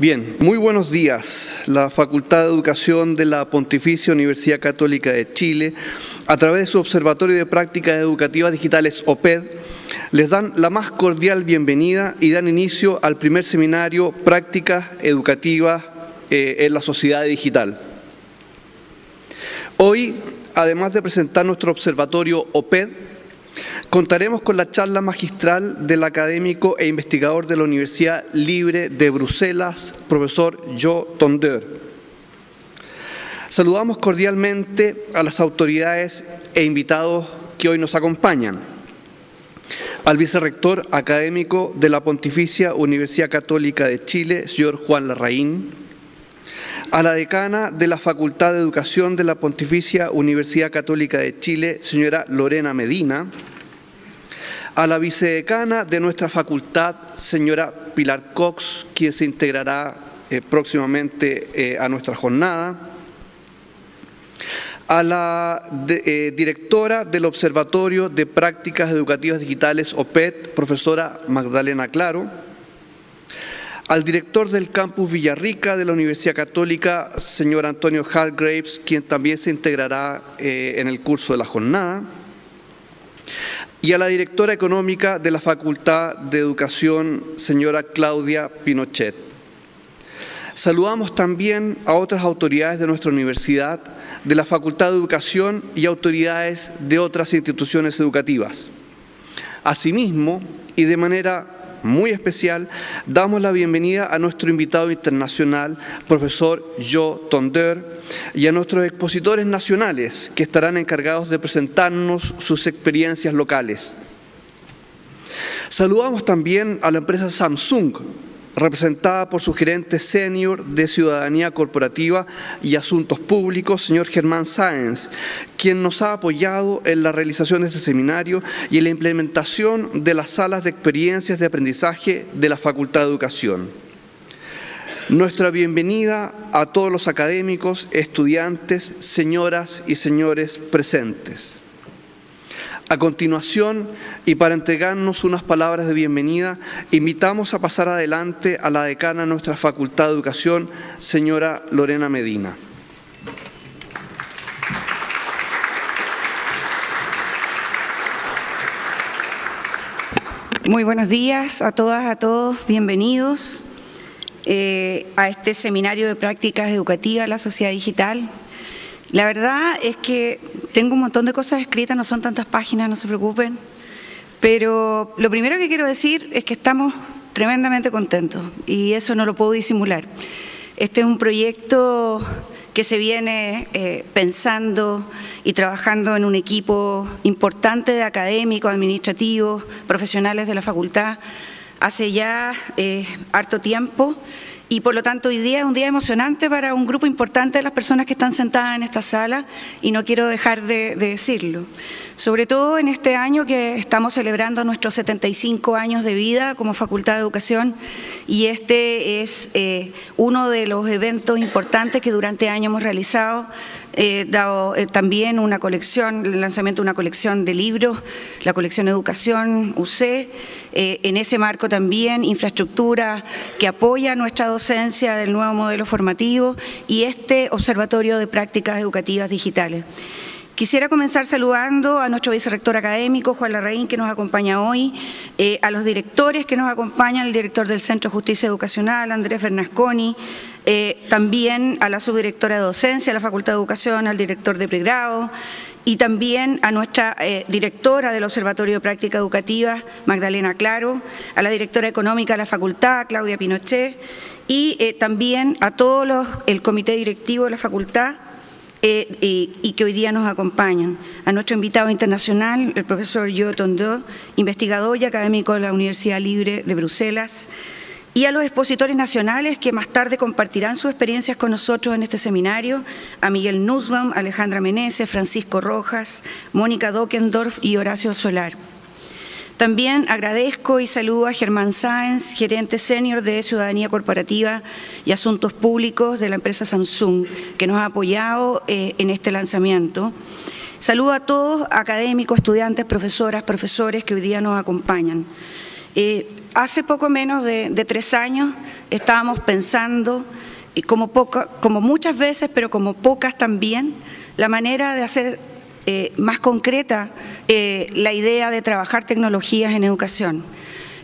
Bien, muy buenos días. La Facultad de Educación de la Pontificia Universidad Católica de Chile, a través de su Observatorio de Prácticas Educativas Digitales OPED, les dan la más cordial bienvenida y dan inicio al primer seminario Prácticas Educativas en la Sociedad Digital. Hoy, además de presentar nuestro Observatorio OPED, contaremos con la charla magistral del académico e investigador de la Universidad Libre de Bruselas, profesor Jo Tonder. Saludamos cordialmente a las autoridades e invitados que hoy nos acompañan. Al vicerrector académico de la Pontificia Universidad Católica de Chile, señor Juan Larraín. A la decana de la Facultad de Educación de la Pontificia Universidad Católica de Chile, señora Lorena Medina. A la vicedecana de nuestra facultad, señora Pilar Cox, quien se integrará próximamente a nuestra jornada. A la directora del Observatorio de Prácticas Educativas Digitales OPED, profesora Magdalena Claro. Al director del Campus Villarrica de la Universidad Católica, señor Antonio Halgraves, quien también se integrará en el curso de la jornada. Y a la directora económica de la Facultad de Educación, señora Claudia Pinochet. Saludamos también a otras autoridades de nuestra universidad, de la Facultad de Educación y autoridades de otras instituciones educativas. Asimismo, y de manera muy especial, damos la bienvenida a nuestro invitado internacional, profesor Jo Tonder, y a nuestros expositores nacionales que estarán encargados de presentarnos sus experiencias locales. Saludamos también a la empresa Samsung, representada por su gerente senior de Ciudadanía Corporativa y Asuntos Públicos, señor Germán Sáenz, quien nos ha apoyado en la realización de este seminario y en la implementación de las salas de experiencias de aprendizaje de la Facultad de Educación. Nuestra bienvenida a todos los académicos, estudiantes, señoras y señores presentes. A continuación, y para entregarnos unas palabras de bienvenida, invitamos a pasar adelante a la decana de nuestra Facultad de Educación, señora Lorena Medina. Muy buenos días a todas, a todos, bienvenidos a este seminario de prácticas educativas en la sociedad digital. La verdad es que tengo un montón de cosas escritas, no son tantas páginas, no se preocupen, pero lo primero que quiero decir es que estamos tremendamente contentos y eso no lo puedo disimular. Este es un proyecto que se viene pensando y trabajando en un equipo importante de académicos, administrativos, profesionales de la facultad hace ya harto tiempo. Y por lo tanto hoy día es un día emocionante para un grupo importante de las personas que están sentadas en esta sala y no quiero dejar de decirlo. Sobre todo en este año que estamos celebrando nuestros 75 años de vida como Facultad de Educación y este es uno de los eventos importantes que durante años hemos realizado, dado también una colección, el lanzamiento de una colección de libros, la colección Educación UC, en ese marco también infraestructura que apoya nuestra docencia del nuevo modelo formativo y este Observatorio de Prácticas Educativas Digitales. Quisiera comenzar saludando a nuestro vicerrector académico, Juan Larraín, que nos acompaña hoy, a los directores que nos acompañan, el director del Centro de Justicia Educacional, Andrés Bernasconi, también a la subdirectora de docencia de la Facultad de Educación, al director de pregrado, y también a nuestra directora del Observatorio de Práctica Educativa, Magdalena Claro, a la directora económica de la facultad, Claudia Pinochet, y también a todo el comité directivo de la facultad, y que hoy día nos acompañan. A nuestro invitado internacional, el profesor Jo Tonder, investigador y académico de la Universidad Libre de Bruselas, y a los expositores nacionales que más tarde compartirán sus experiencias con nosotros en este seminario, a Miguel Nussbaum, Alejandra Meneses, Francisco Rojas, Mónica Dockendorf y Horacio Solar. También agradezco y saludo a Germán Sáenz, gerente senior de Ciudadanía Corporativa y Asuntos Públicos de la empresa Samsung, que nos ha apoyado en este lanzamiento. Saludo a todos, académicos, estudiantes, profesoras, profesores que hoy día nos acompañan. Hace poco menos de 3 años estábamos pensando, como muchas veces, pero como pocas también, la manera de hacer más concreta la idea de trabajar tecnologías en educación.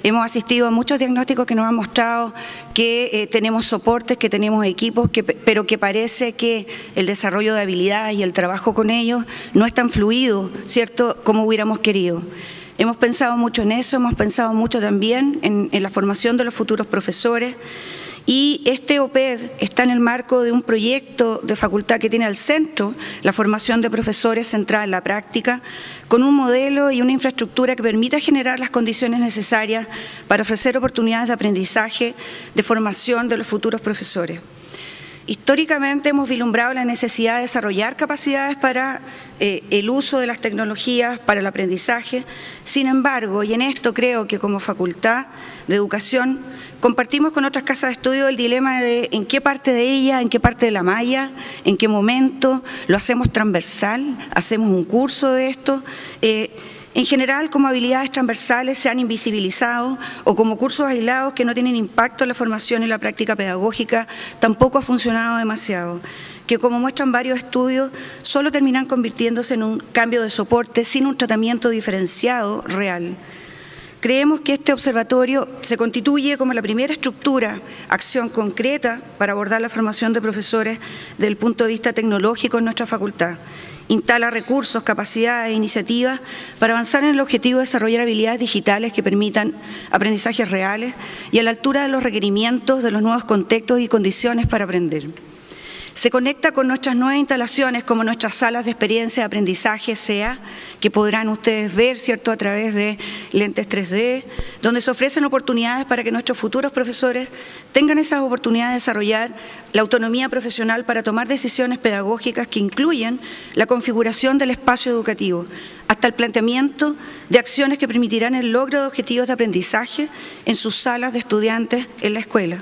Hemos asistido a muchos diagnósticos que nos han mostrado que tenemos soportes, que tenemos equipos, pero que parece que el desarrollo de habilidades y el trabajo con ellos no es tan fluido, ¿cierto?, como hubiéramos querido. Hemos pensado mucho en eso, hemos pensado mucho también en la formación de los futuros profesores, y este OPED está en el marco de un proyecto de facultad que tiene al centro la formación de profesores centrada en la práctica, con un modelo y una infraestructura que permita generar las condiciones necesarias para ofrecer oportunidades de aprendizaje, de formación de los futuros profesores. Históricamente hemos vislumbrado la necesidad de desarrollar capacidades para el uso de las tecnologías, para el aprendizaje. Sin embargo, y en esto creo que como Facultad de Educación compartimos con otras casas de estudio el dilema de en qué parte de ella, en qué parte de la malla, en qué momento, lo hacemos transversal, hacemos un curso de esto. En general, como habilidades transversales se han invisibilizado, o como cursos aislados que no tienen impacto en la formación y la práctica pedagógica, tampoco ha funcionado demasiado, que como muestran varios estudios, solo terminan convirtiéndose en un cambio de soporte sin un tratamiento diferenciado real. Creemos que este observatorio se constituye como la primera estructura, acción concreta para abordar la formación de profesores desde el punto de vista tecnológico en nuestra facultad. Instala recursos, capacidades e iniciativas para avanzar en el objetivo de desarrollar habilidades digitales que permitan aprendizajes reales y a la altura de los requerimientos de los nuevos contextos y condiciones para aprender. Se conecta con nuestras nuevas instalaciones como nuestras salas de experiencia de aprendizaje SEA, que podrán ustedes ver, ¿cierto?, a través de lentes 3D, donde se ofrecen oportunidades para que nuestros futuros profesores tengan esas oportunidades de desarrollar la autonomía profesional para tomar decisiones pedagógicas que incluyen la configuración del espacio educativo, hasta el planteamiento de acciones que permitirán el logro de objetivos de aprendizaje en sus salas de estudiantes en la escuela.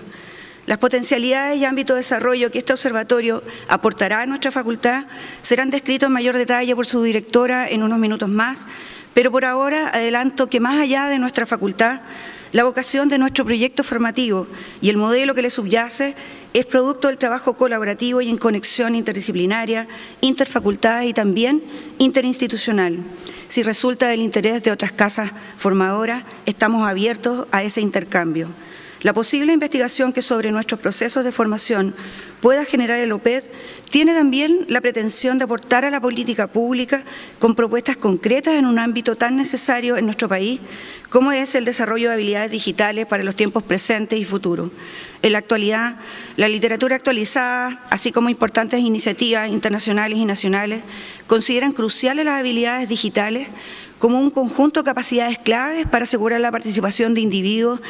Las potencialidades y ámbitos de desarrollo que este observatorio aportará a nuestra facultad serán descritos en mayor detalle por su directora en unos minutos más, pero por ahora adelanto que más allá de nuestra facultad, la vocación de nuestro proyecto formativo y el modelo que le subyace es producto del trabajo colaborativo y en conexión interdisciplinaria, interfacultades y también interinstitucional. Si resulta del interés de otras casas formadoras, estamos abiertos a ese intercambio. La posible investigación que sobre nuestros procesos de formación pueda generar el OPED tiene también la pretensión de aportar a la política pública con propuestas concretas en un ámbito tan necesario en nuestro país como es el desarrollo de habilidades digitales para los tiempos presentes y futuros. En la actualidad, la literatura actualizada, así como importantes iniciativas internacionales y nacionales, consideran cruciales las habilidades digitales como un conjunto de capacidades claves para asegurar la participación de individuos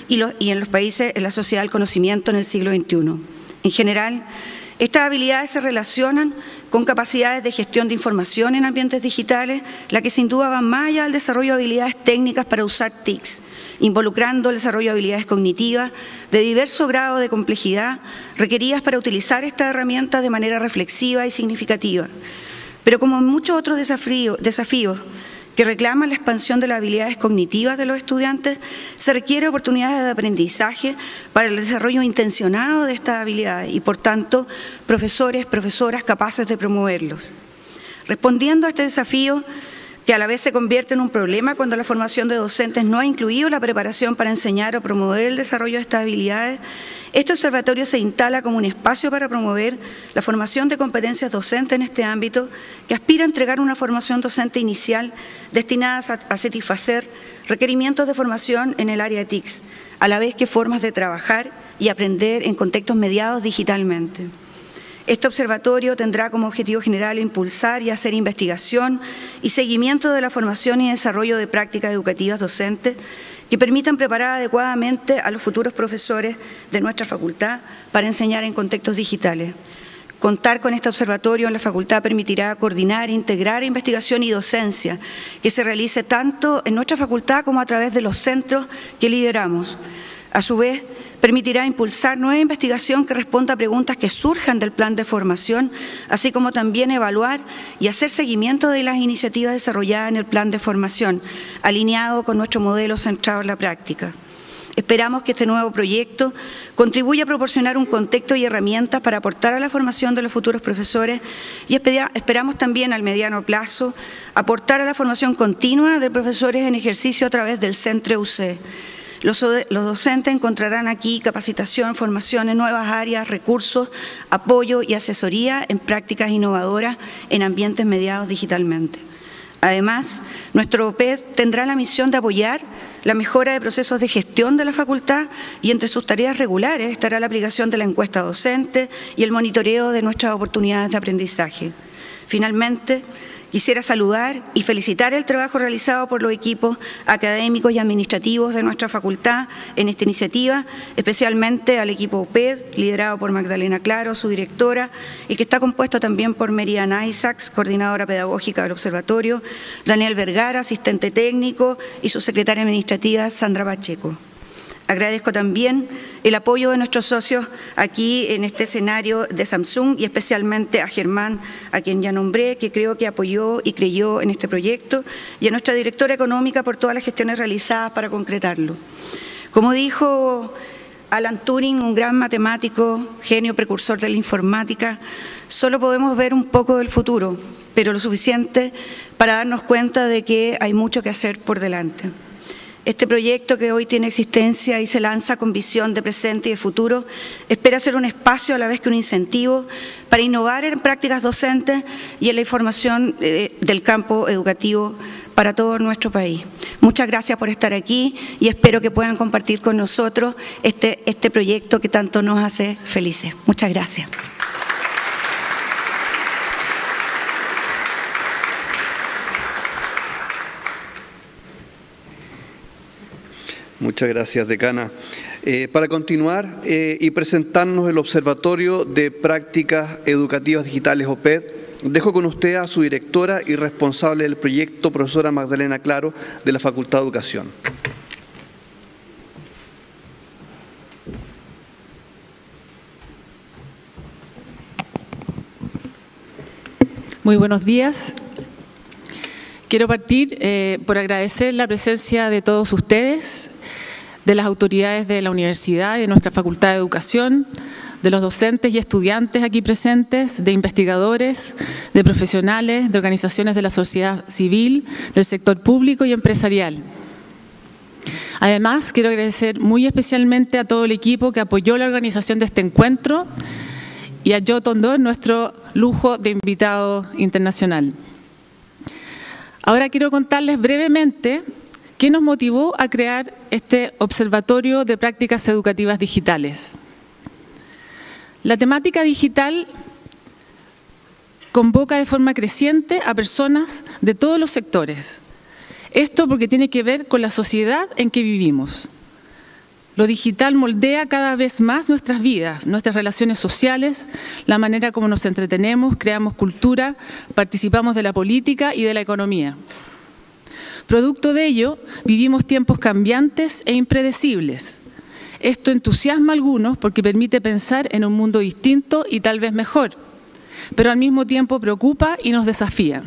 y en los países en la sociedad del conocimiento en el siglo XXI. En general, estas habilidades se relacionan con capacidades de gestión de información en ambientes digitales, la que sin duda van más allá del desarrollo de habilidades técnicas para usar TICs, involucrando el desarrollo de habilidades cognitivas de diverso grado de complejidad requeridas para utilizar estas herramientas de manera reflexiva y significativa. Pero como en muchos otros desafíos que reclaman la expansión de las habilidades cognitivas de los estudiantes, se requiere oportunidades de aprendizaje para el desarrollo intencionado de estas habilidades y, por tanto, profesores, profesoras capaces de promoverlos. Respondiendo a este desafío, que a la vez se convierte en un problema cuando la formación de docentes no ha incluido la preparación para enseñar o promover el desarrollo de estas habilidades, este observatorio se instala como un espacio para promover la formación de competencias docentes en este ámbito, que aspira a entregar una formación docente inicial destinada a satisfacer requerimientos de formación en el área de TICs, a la vez que formas de trabajar y aprender en contextos mediados digitalmente. Este observatorio tendrá como objetivo general impulsar y hacer investigación y seguimiento de la formación y desarrollo de prácticas educativas docentes que permitan preparar adecuadamente a los futuros profesores de nuestra facultad para enseñar en contextos digitales. Contar con este observatorio en la facultad permitirá coordinar e integrar investigación y docencia que se realice tanto en nuestra facultad como a través de los centros que lideramos. A su vez, permitirá impulsar nueva investigación que responda a preguntas que surjan del plan de formación, así como también evaluar y hacer seguimiento de las iniciativas desarrolladas en el plan de formación, alineado con nuestro modelo centrado en la práctica. Esperamos que este nuevo proyecto contribuya a proporcionar un contexto y herramientas para aportar a la formación de los futuros profesores y esperamos también al mediano plazo aportar a la formación continua de profesores en ejercicio a través del Centre UC. Los docentes encontrarán aquí capacitación, formación en nuevas áreas, recursos, apoyo y asesoría en prácticas innovadoras en ambientes mediados digitalmente. Además, nuestro OPED tendrá la misión de apoyar la mejora de procesos de gestión de la facultad y entre sus tareas regulares estará la aplicación de la encuesta docente y el monitoreo de nuestras oportunidades de aprendizaje. Finalmente, quisiera saludar y felicitar el trabajo realizado por los equipos académicos y administrativos de nuestra facultad en esta iniciativa, especialmente al equipo OPED, liderado por Magdalena Claro, su directora, y que está compuesto también por Merian Isaacs, coordinadora pedagógica del observatorio, Daniel Vergara, asistente técnico, y su secretaria administrativa, Sandra Pacheco. Agradezco también el apoyo de nuestros socios aquí en este escenario de Samsung y especialmente a Germán, a quien ya nombré, que creo que apoyó y creyó en este proyecto, y a nuestra directora económica por todas las gestiones realizadas para concretarlo. Como dijo Alan Turing, un gran matemático, genio precursor de la informática, solo podemos ver un poco del futuro, pero lo suficiente para darnos cuenta de que hay mucho que hacer por delante. Este proyecto, que hoy tiene existencia y se lanza con visión de presente y de futuro, espera ser un espacio a la vez que un incentivo para innovar en prácticas docentes y en la información del campo educativo para todo nuestro país. Muchas gracias por estar aquí y espero que puedan compartir con nosotros este proyecto que tanto nos hace felices. Muchas gracias. Muchas gracias, decana. Para continuar y presentarnos el Observatorio de Prácticas Educativas Digitales OPED, dejo con usted a su directora y responsable del proyecto, profesora Magdalena Claro, de la Facultad de Educación. Muy buenos días. Quiero partir por agradecer la presencia de todos ustedes, de las autoridades de la universidad y de nuestra Facultad de Educación, de los docentes y estudiantes aquí presentes, de investigadores, de profesionales, de organizaciones de la sociedad civil, del sector público y empresarial. Además, quiero agradecer muy especialmente a todo el equipo que apoyó la organización de este encuentro y a Joe Tondor, nuestro lujo de invitado internacional. Ahora quiero contarles brevemente qué nos motivó a crear este Observatorio de Prácticas Educativas Digitales. La temática digital convoca de forma creciente a personas de todos los sectores. Esto porque tiene que ver con la sociedad en que vivimos. Lo digital moldea cada vez más nuestras vidas, nuestras relaciones sociales, la manera como nos entretenemos, creamos cultura, participamos de la política y de la economía. Producto de ello, vivimos tiempos cambiantes e impredecibles. Esto entusiasma a algunos porque permite pensar en un mundo distinto y tal vez mejor, pero al mismo tiempo preocupa y nos desafía.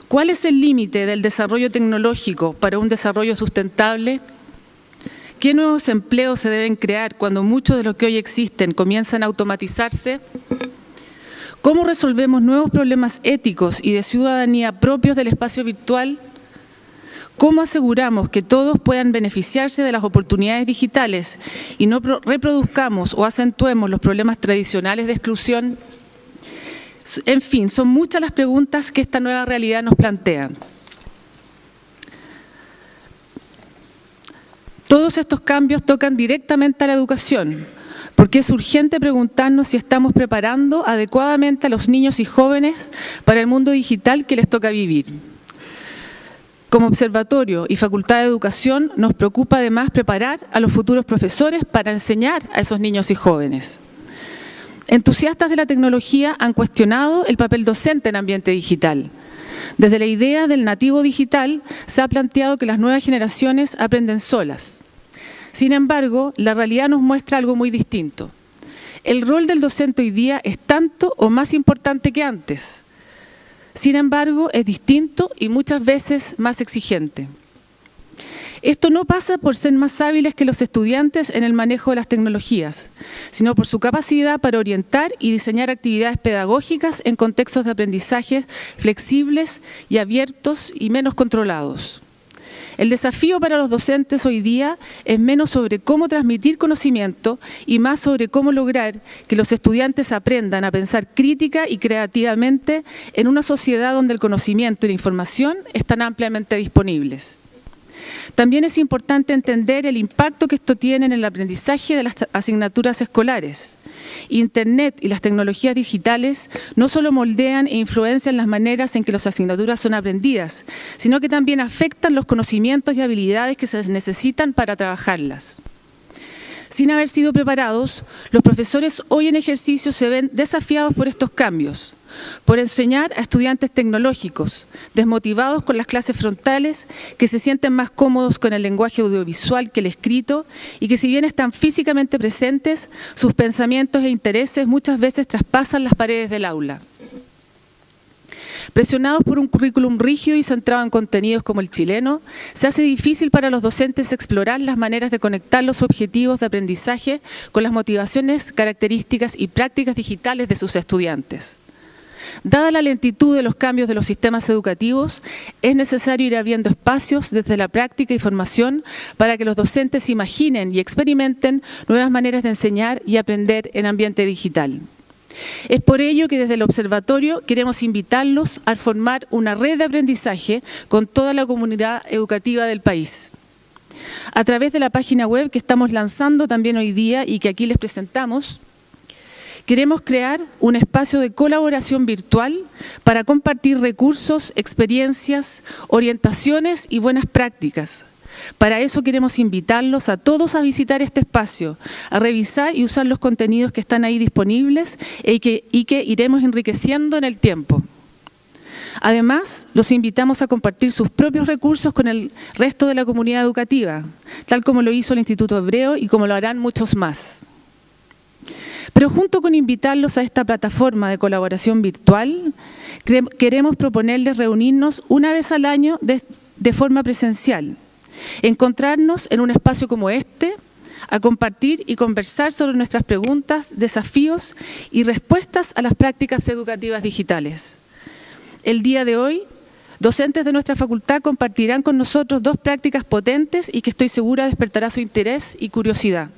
¿Cuál es el límite del desarrollo tecnológico para un desarrollo sustentable? ¿Qué nuevos empleos se deben crear cuando muchos de los que hoy existen comienzan a automatizarse? ¿Cómo resolvemos nuevos problemas éticos y de ciudadanía propios del espacio virtual? ¿Cómo aseguramos que todos puedan beneficiarse de las oportunidades digitales y no reproduzcamos o acentuemos los problemas tradicionales de exclusión? En fin, son muchas las preguntas que esta nueva realidad nos plantea. Todos estos cambios tocan directamente a la educación, porque es urgente preguntarnos si estamos preparando adecuadamente a los niños y jóvenes para el mundo digital que les toca vivir. Como observatorio y Facultad de Educación nos preocupa además preparar a los futuros profesores para enseñar a esos niños y jóvenes. Entusiastas de la tecnología han cuestionado el papel docente en ambiente digital. Desde la idea del nativo digital se ha planteado que las nuevas generaciones aprenden solas. Sin embargo, la realidad nos muestra algo muy distinto. El rol del docente hoy día es tanto o más importante que antes. Sin embargo, es distinto y muchas veces más exigente. Esto no pasa por ser más hábiles que los estudiantes en el manejo de las tecnologías, sino por su capacidad para orientar y diseñar actividades pedagógicas en contextos de aprendizaje flexibles y abiertos y menos controlados. El desafío para los docentes hoy día es menos sobre cómo transmitir conocimiento y más sobre cómo lograr que los estudiantes aprendan a pensar crítica y creativamente en una sociedad donde el conocimiento y la información están ampliamente disponibles. También es importante entender el impacto que esto tiene en el aprendizaje de las asignaturas escolares. Internet y las tecnologías digitales no solo moldean e influencian las maneras en que las asignaturas son aprendidas, sino que también afectan los conocimientos y habilidades que se necesitan para trabajarlas. Sin haber sido preparados, los profesores hoy en ejercicio se ven desafiados por estos cambios, por enseñar a estudiantes tecnológicos, desmotivados con las clases frontales, que se sienten más cómodos con el lenguaje audiovisual que el escrito y que si bien están físicamente presentes, sus pensamientos e intereses muchas veces traspasan las paredes del aula. Presionados por un currículum rígido y centrado en contenidos como el chileno, se hace difícil para los docentes explorar las maneras de conectar los objetivos de aprendizaje con las motivaciones, características y prácticas digitales de sus estudiantes. Dada la lentitud de los cambios de los sistemas educativos, es necesario ir abriendo espacios desde la práctica y formación para que los docentes imaginen y experimenten nuevas maneras de enseñar y aprender en ambiente digital. Es por ello que desde el Observatorio queremos invitarlos a formar una red de aprendizaje con toda la comunidad educativa del país. A través de la página web que estamos lanzando también hoy día y que aquí les presentamos, queremos crear un espacio de colaboración virtual para compartir recursos, experiencias, orientaciones y buenas prácticas. Para eso queremos invitarlos a todos a visitar este espacio, a revisar y usar los contenidos que están ahí disponibles y que iremos enriqueciendo en el tiempo. Además, los invitamos a compartir sus propios recursos con el resto de la comunidad educativa, tal como lo hizo el Instituto Hebreo y como lo harán muchos más. Pero junto con invitarlos a esta plataforma de colaboración virtual, queremos proponerles reunirnos una vez al año de forma presencial, encontrarnos en un espacio como este, a compartir y conversar sobre nuestras preguntas, desafíos y respuestas a las prácticas educativas digitales. El día de hoy, docentes de nuestra facultad compartirán con nosotros dos prácticas potentes y que estoy segura despertará su interés y curiosidad.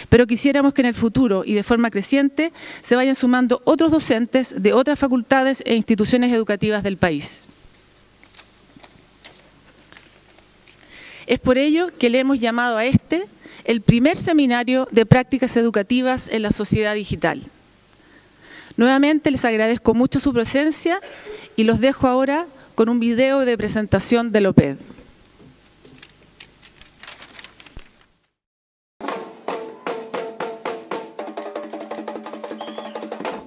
Pero quisiéramos que en el futuro y de forma creciente se vayan sumando otros docentes de otras facultades e instituciones educativas del país. Es por ello que le hemos llamado a este el primer seminario de prácticas educativas en la sociedad digital. Nuevamente les agradezco mucho su presencia y los dejo ahora con un video de presentación del OPED.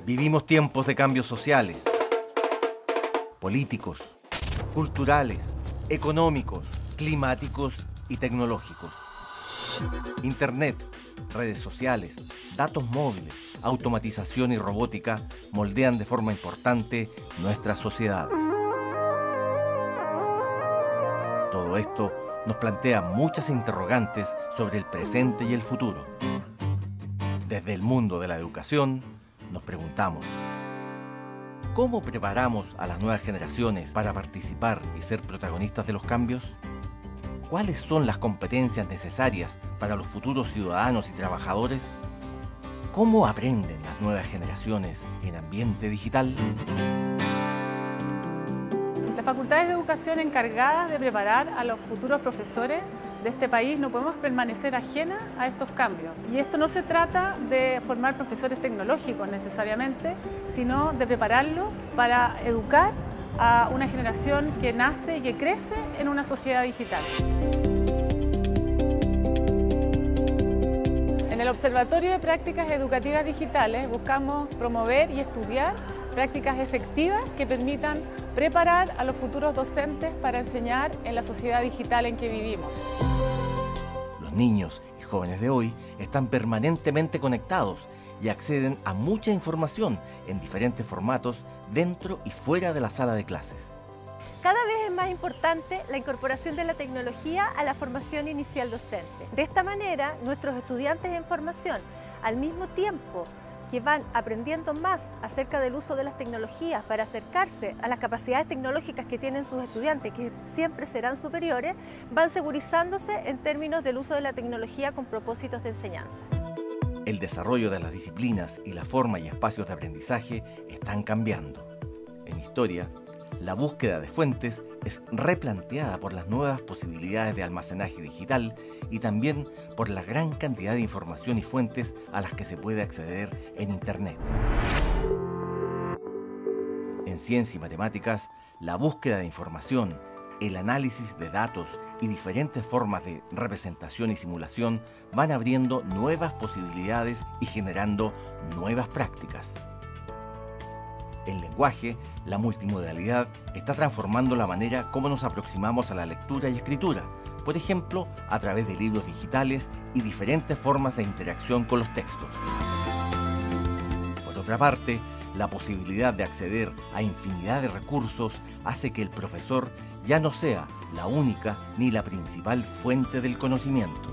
Vivimos tiempos de cambios sociales, políticos, culturales, económicos, climáticos y tecnológicos. Internet, redes sociales, datos móviles, automatización y robótica moldean de forma importante nuestras sociedades. Todo esto nos plantea muchas interrogantes sobre el presente y el futuro. Desde el mundo de la educación, nos preguntamos, ¿cómo preparamos a las nuevas generaciones para participar y ser protagonistas de los cambios? ¿Cuáles son las competencias necesarias para los futuros ciudadanos y trabajadores? ¿Cómo aprenden las nuevas generaciones en ambiente digital? Las facultades de educación encargadas de preparar a los futuros profesores de este país no podemos permanecer ajenas a estos cambios. Y esto no se trata de formar profesores tecnológicos necesariamente, sino de prepararlos para educar a una generación que nace y que crece en una sociedad digital. En el Observatorio de Prácticas Educativas Digitales buscamos promover y estudiar prácticas efectivas que permitan preparar a los futuros docentes para enseñar en la sociedad digital en que vivimos. Los niños jóvenes de hoy están permanentemente conectados y acceden a mucha información en diferentes formatos dentro y fuera de la sala de clases. Cada vez es más importante la incorporación de la tecnología a la formación inicial docente. De esta manera, nuestros estudiantes en formación, al mismo tiempo que van aprendiendo más acerca del uso de las tecnologías para acercarse a las capacidades tecnológicas que tienen sus estudiantes, que siempre serán superiores, van segurizándose en términos del uso de la tecnología con propósitos de enseñanza. El desarrollo de las disciplinas y la forma y espacios de aprendizaje están cambiando. En historia, la búsqueda de fuentes es replanteada por las nuevas posibilidades de almacenaje digital y también por la gran cantidad de información y fuentes a las que se puede acceder en Internet. En ciencia y matemáticas, la búsqueda de información, el análisis de datos y diferentes formas de representación y simulación van abriendo nuevas posibilidades y generando nuevas prácticas. En lenguaje, la multimodalidad está transformando la manera como nos aproximamos a la lectura y escritura, por ejemplo, a través de libros digitales y diferentes formas de interacción con los textos. Por otra parte, la posibilidad de acceder a infinidad de recursos hace que el profesor ya no sea la única ni la principal fuente del conocimiento.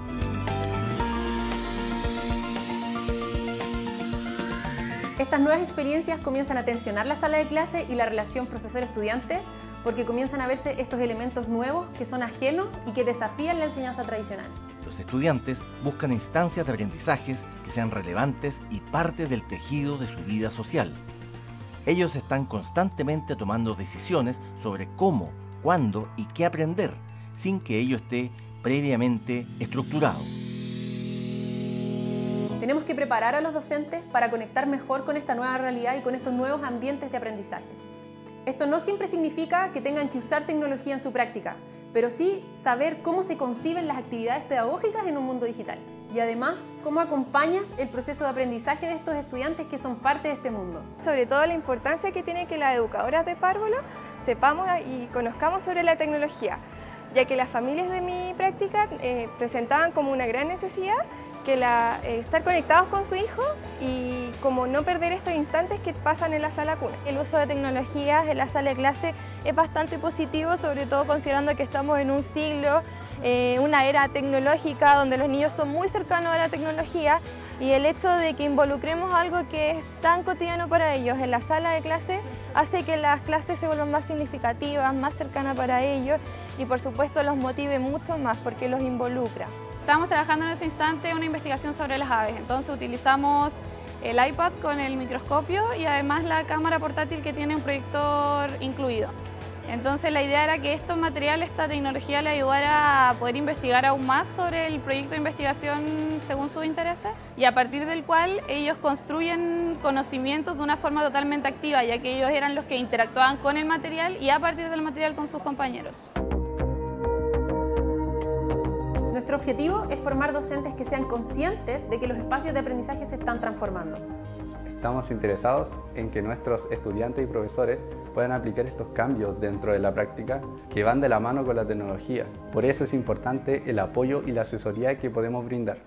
Estas nuevas experiencias comienzan a tensionar la sala de clase y la relación profesor-estudiante porque comienzan a verse estos elementos nuevos que son ajenos y que desafían la enseñanza tradicional. Los estudiantes buscan instancias de aprendizajes que sean relevantes y parte del tejido de su vida social. Ellos están constantemente tomando decisiones sobre cómo, cuándo y qué aprender, sin que ello esté previamente estructurado. Tenemos que preparar a los docentes para conectar mejor con esta nueva realidad y con estos nuevos ambientes de aprendizaje. Esto no siempre significa que tengan que usar tecnología en su práctica, pero sí saber cómo se conciben las actividades pedagógicas en un mundo digital. Y además, cómo acompañas el proceso de aprendizaje de estos estudiantes que son parte de este mundo. Sobre todo la importancia que tiene que las educadoras de párvulo sepamos y conozcamos sobre la tecnología, ya que las familias de mi práctica presentaban como una gran necesidad que estar conectados con su hijo y como no perder estos instantes que pasan en la sala cuna. El uso de tecnologías en la sala de clase es bastante positivo, sobre todo considerando que estamos en un siglo, una era tecnológica donde los niños son muy cercanos a la tecnología y el hecho de que involucremos algo que es tan cotidiano para ellos en la sala de clase hace que las clases se vuelvan más significativas, más cercanas para ellos y por supuesto los motive mucho más porque los involucra. Estamos trabajando en ese instante una investigación sobre las aves, entonces utilizamos el iPad con el microscopio y además la cámara portátil que tiene un proyector incluido. Entonces la idea era que estos materiales, esta tecnología le ayudara a poder investigar aún más sobre el proyecto de investigación según sus intereses y a partir del cual ellos construyen conocimientos de una forma totalmente activa, ya que ellos eran los que interactuaban con el material y a partir del material con sus compañeros. Nuestro objetivo es formar docentes que sean conscientes de que los espacios de aprendizaje se están transformando. Estamos interesados en que nuestros estudiantes y profesores puedan aplicar estos cambios dentro de la práctica que van de la mano con la tecnología. Por eso es importante el apoyo y la asesoría que podemos brindar.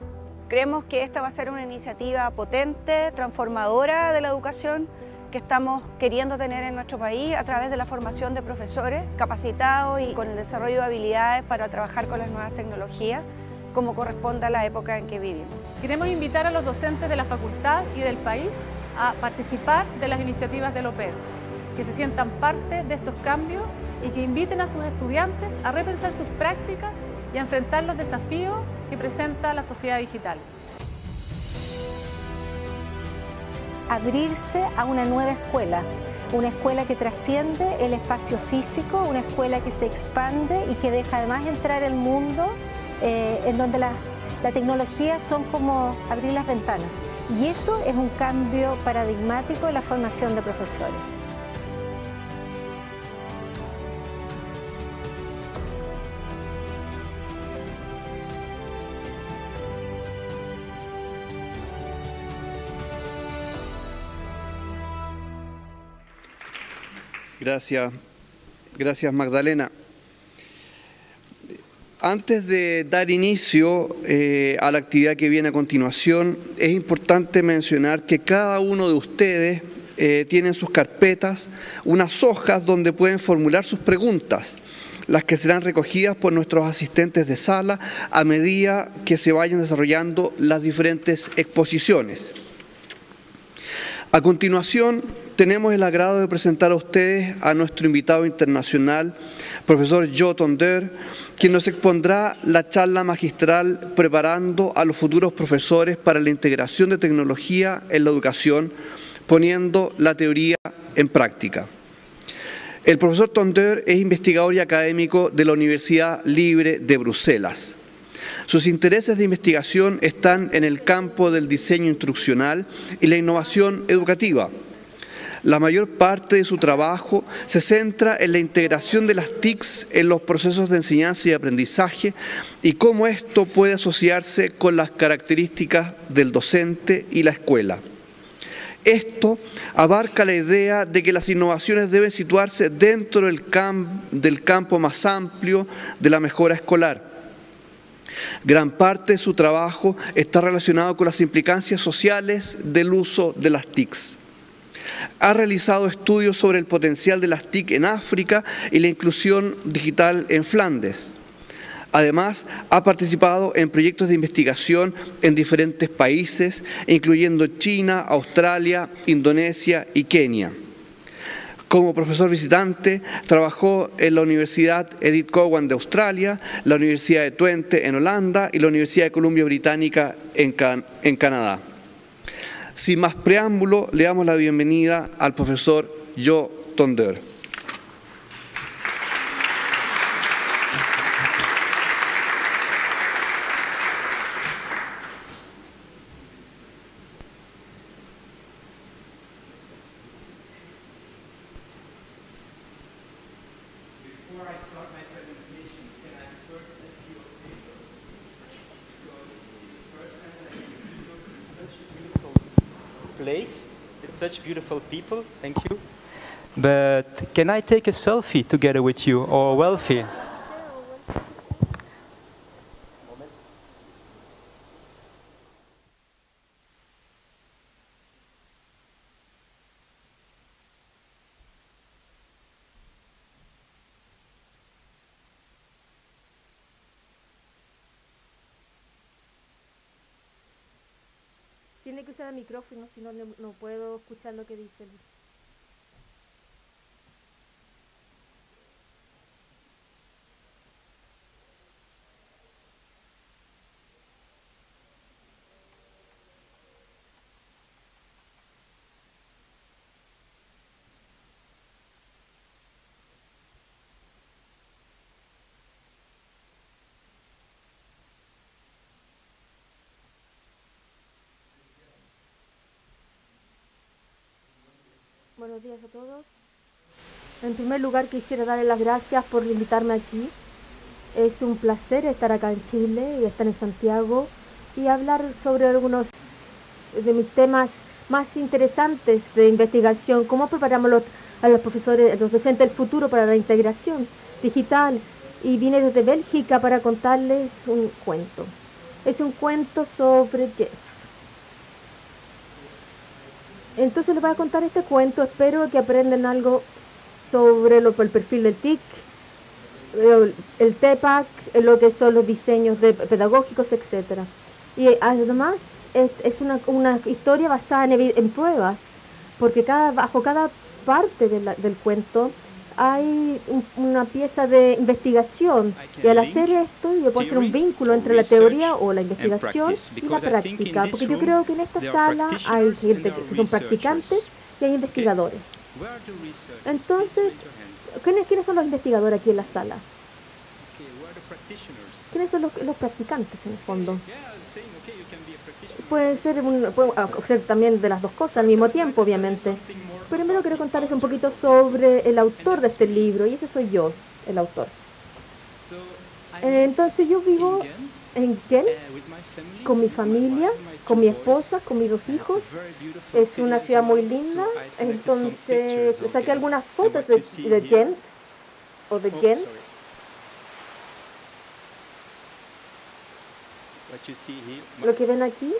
Creemos que esta va a ser una iniciativa potente, transformadora de la educación que estamos queriendo tener en nuestro país a través de la formación de profesores capacitados y con el desarrollo de habilidades para trabajar con las nuevas tecnologías como corresponde a la época en que vivimos. Queremos invitar a los docentes de la facultad y del país a participar de las iniciativas del OPER, que se sientan parte de estos cambios y que inviten a sus estudiantes a repensar sus prácticas y a enfrentar los desafíos que presenta la sociedad digital. Abrirse a una nueva escuela, una escuela que trasciende el espacio físico, una escuela que se expande y que deja además entrar el mundo en donde la tecnología son como abrir las ventanas. Y eso es un cambio paradigmático en la formación de profesores. Gracias Magdalena. Antes de dar inicio a la actividad que viene a continuación, es importante mencionar que cada uno de ustedes tiene en sus carpetas unas hojas donde pueden formular sus preguntas, las que serán recogidas por nuestros asistentes de sala a medida que se vayan desarrollando las diferentes exposiciones. A continuación, tenemos el agrado de presentar a ustedes a nuestro invitado internacional, profesor Jo Tonder, quien nos expondrá la charla magistral Preparando a los futuros profesores para la integración de tecnología en la educación, poniendo la teoría en práctica. El profesor Tonder es investigador y académico de la Universidad Libre de Bruselas. Sus intereses de investigación están en el campo del diseño instruccional y la innovación educativa. La mayor parte de su trabajo se centra en la integración de las TICs en los procesos de enseñanza y aprendizaje y cómo esto puede asociarse con las características del docente y la escuela. Esto abarca la idea de que las innovaciones deben situarse dentro del campo más amplio de la mejora escolar. Gran parte de su trabajo está relacionado con las implicancias sociales del uso de las TICs. Ha realizado estudios sobre el potencial de las TIC en África y la inclusión digital en Flandes. Además, ha participado en proyectos de investigación en diferentes países, incluyendo China, Australia, Indonesia y Kenia. Como profesor visitante, trabajó en la Universidad Edith Cowan de Australia, la Universidad de Twente en Holanda y la Universidad de Columbia Británica en Canadá. Sin más preámbulo, le damos la bienvenida al profesor Jo Tonder. It's such beautiful people, thank you. But can I take a selfie together with you, or a selfie? Tiene que usar el micrófono, si no, no puedo escuchar lo que dice. Buenos días a todos. En primer lugar quisiera darles las gracias por invitarme aquí. Es un placer estar acá en Chile y estar en Santiago y hablar sobre algunos de mis temas más interesantes de investigación. Cómo preparamos a los profesores, los docentes del futuro para la integración digital. Y vine desde Bélgica para contarles un cuento. Es un cuento sobre Jeff. Entonces les voy a contar este cuento, espero que aprendan algo sobre el perfil del TIC, el TEPAC, lo que son los diseños pedagógicos, etc. Y además es una historia basada en pruebas, porque bajo cada parte del cuento hay una pieza de investigación, y al hacer esto yo puedo hacer un vínculo entre la teoría o la investigación y la práctica, porque yo creo que en esta sala hay gente que son practicantes y hay investigadores. Entonces, ¿quiénes son los investigadores aquí en la sala? ¿Quiénes son los practicantes en el fondo? Pueden ser también de las dos cosas al mismo tiempo, obviamente. Pero primero quiero contarles un poquito sobre el autor de este libro, y ese soy yo, el autor. Entonces yo vivo en Ghent con mi familia, con mi esposa, con mis dos hijos. Es una ciudad muy linda, entonces saqué algunas fotos de Ghent, o de Ghent. Lo que ven aquí,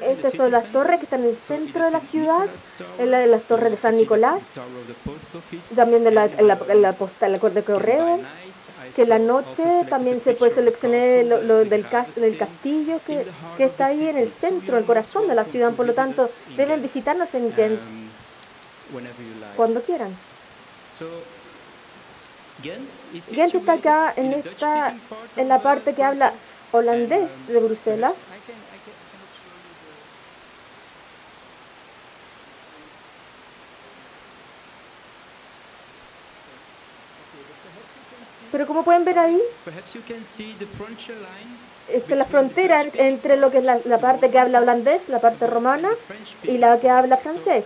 estas son las torres que están en el centro de la ciudad, las torres de San Nicolás, también de la de correo, que en la noche también se puede seleccionar lo del castillo que está ahí en el centro, el corazón de la ciudad. Por lo tanto, deben visitarnos en Ghent cuando quieran. Ghent está acá en la parte que habla holandés de Bruselas. Pero como pueden ver ahí, la frontera entre lo que es la parte que habla holandés, la parte romana, y la que habla francés.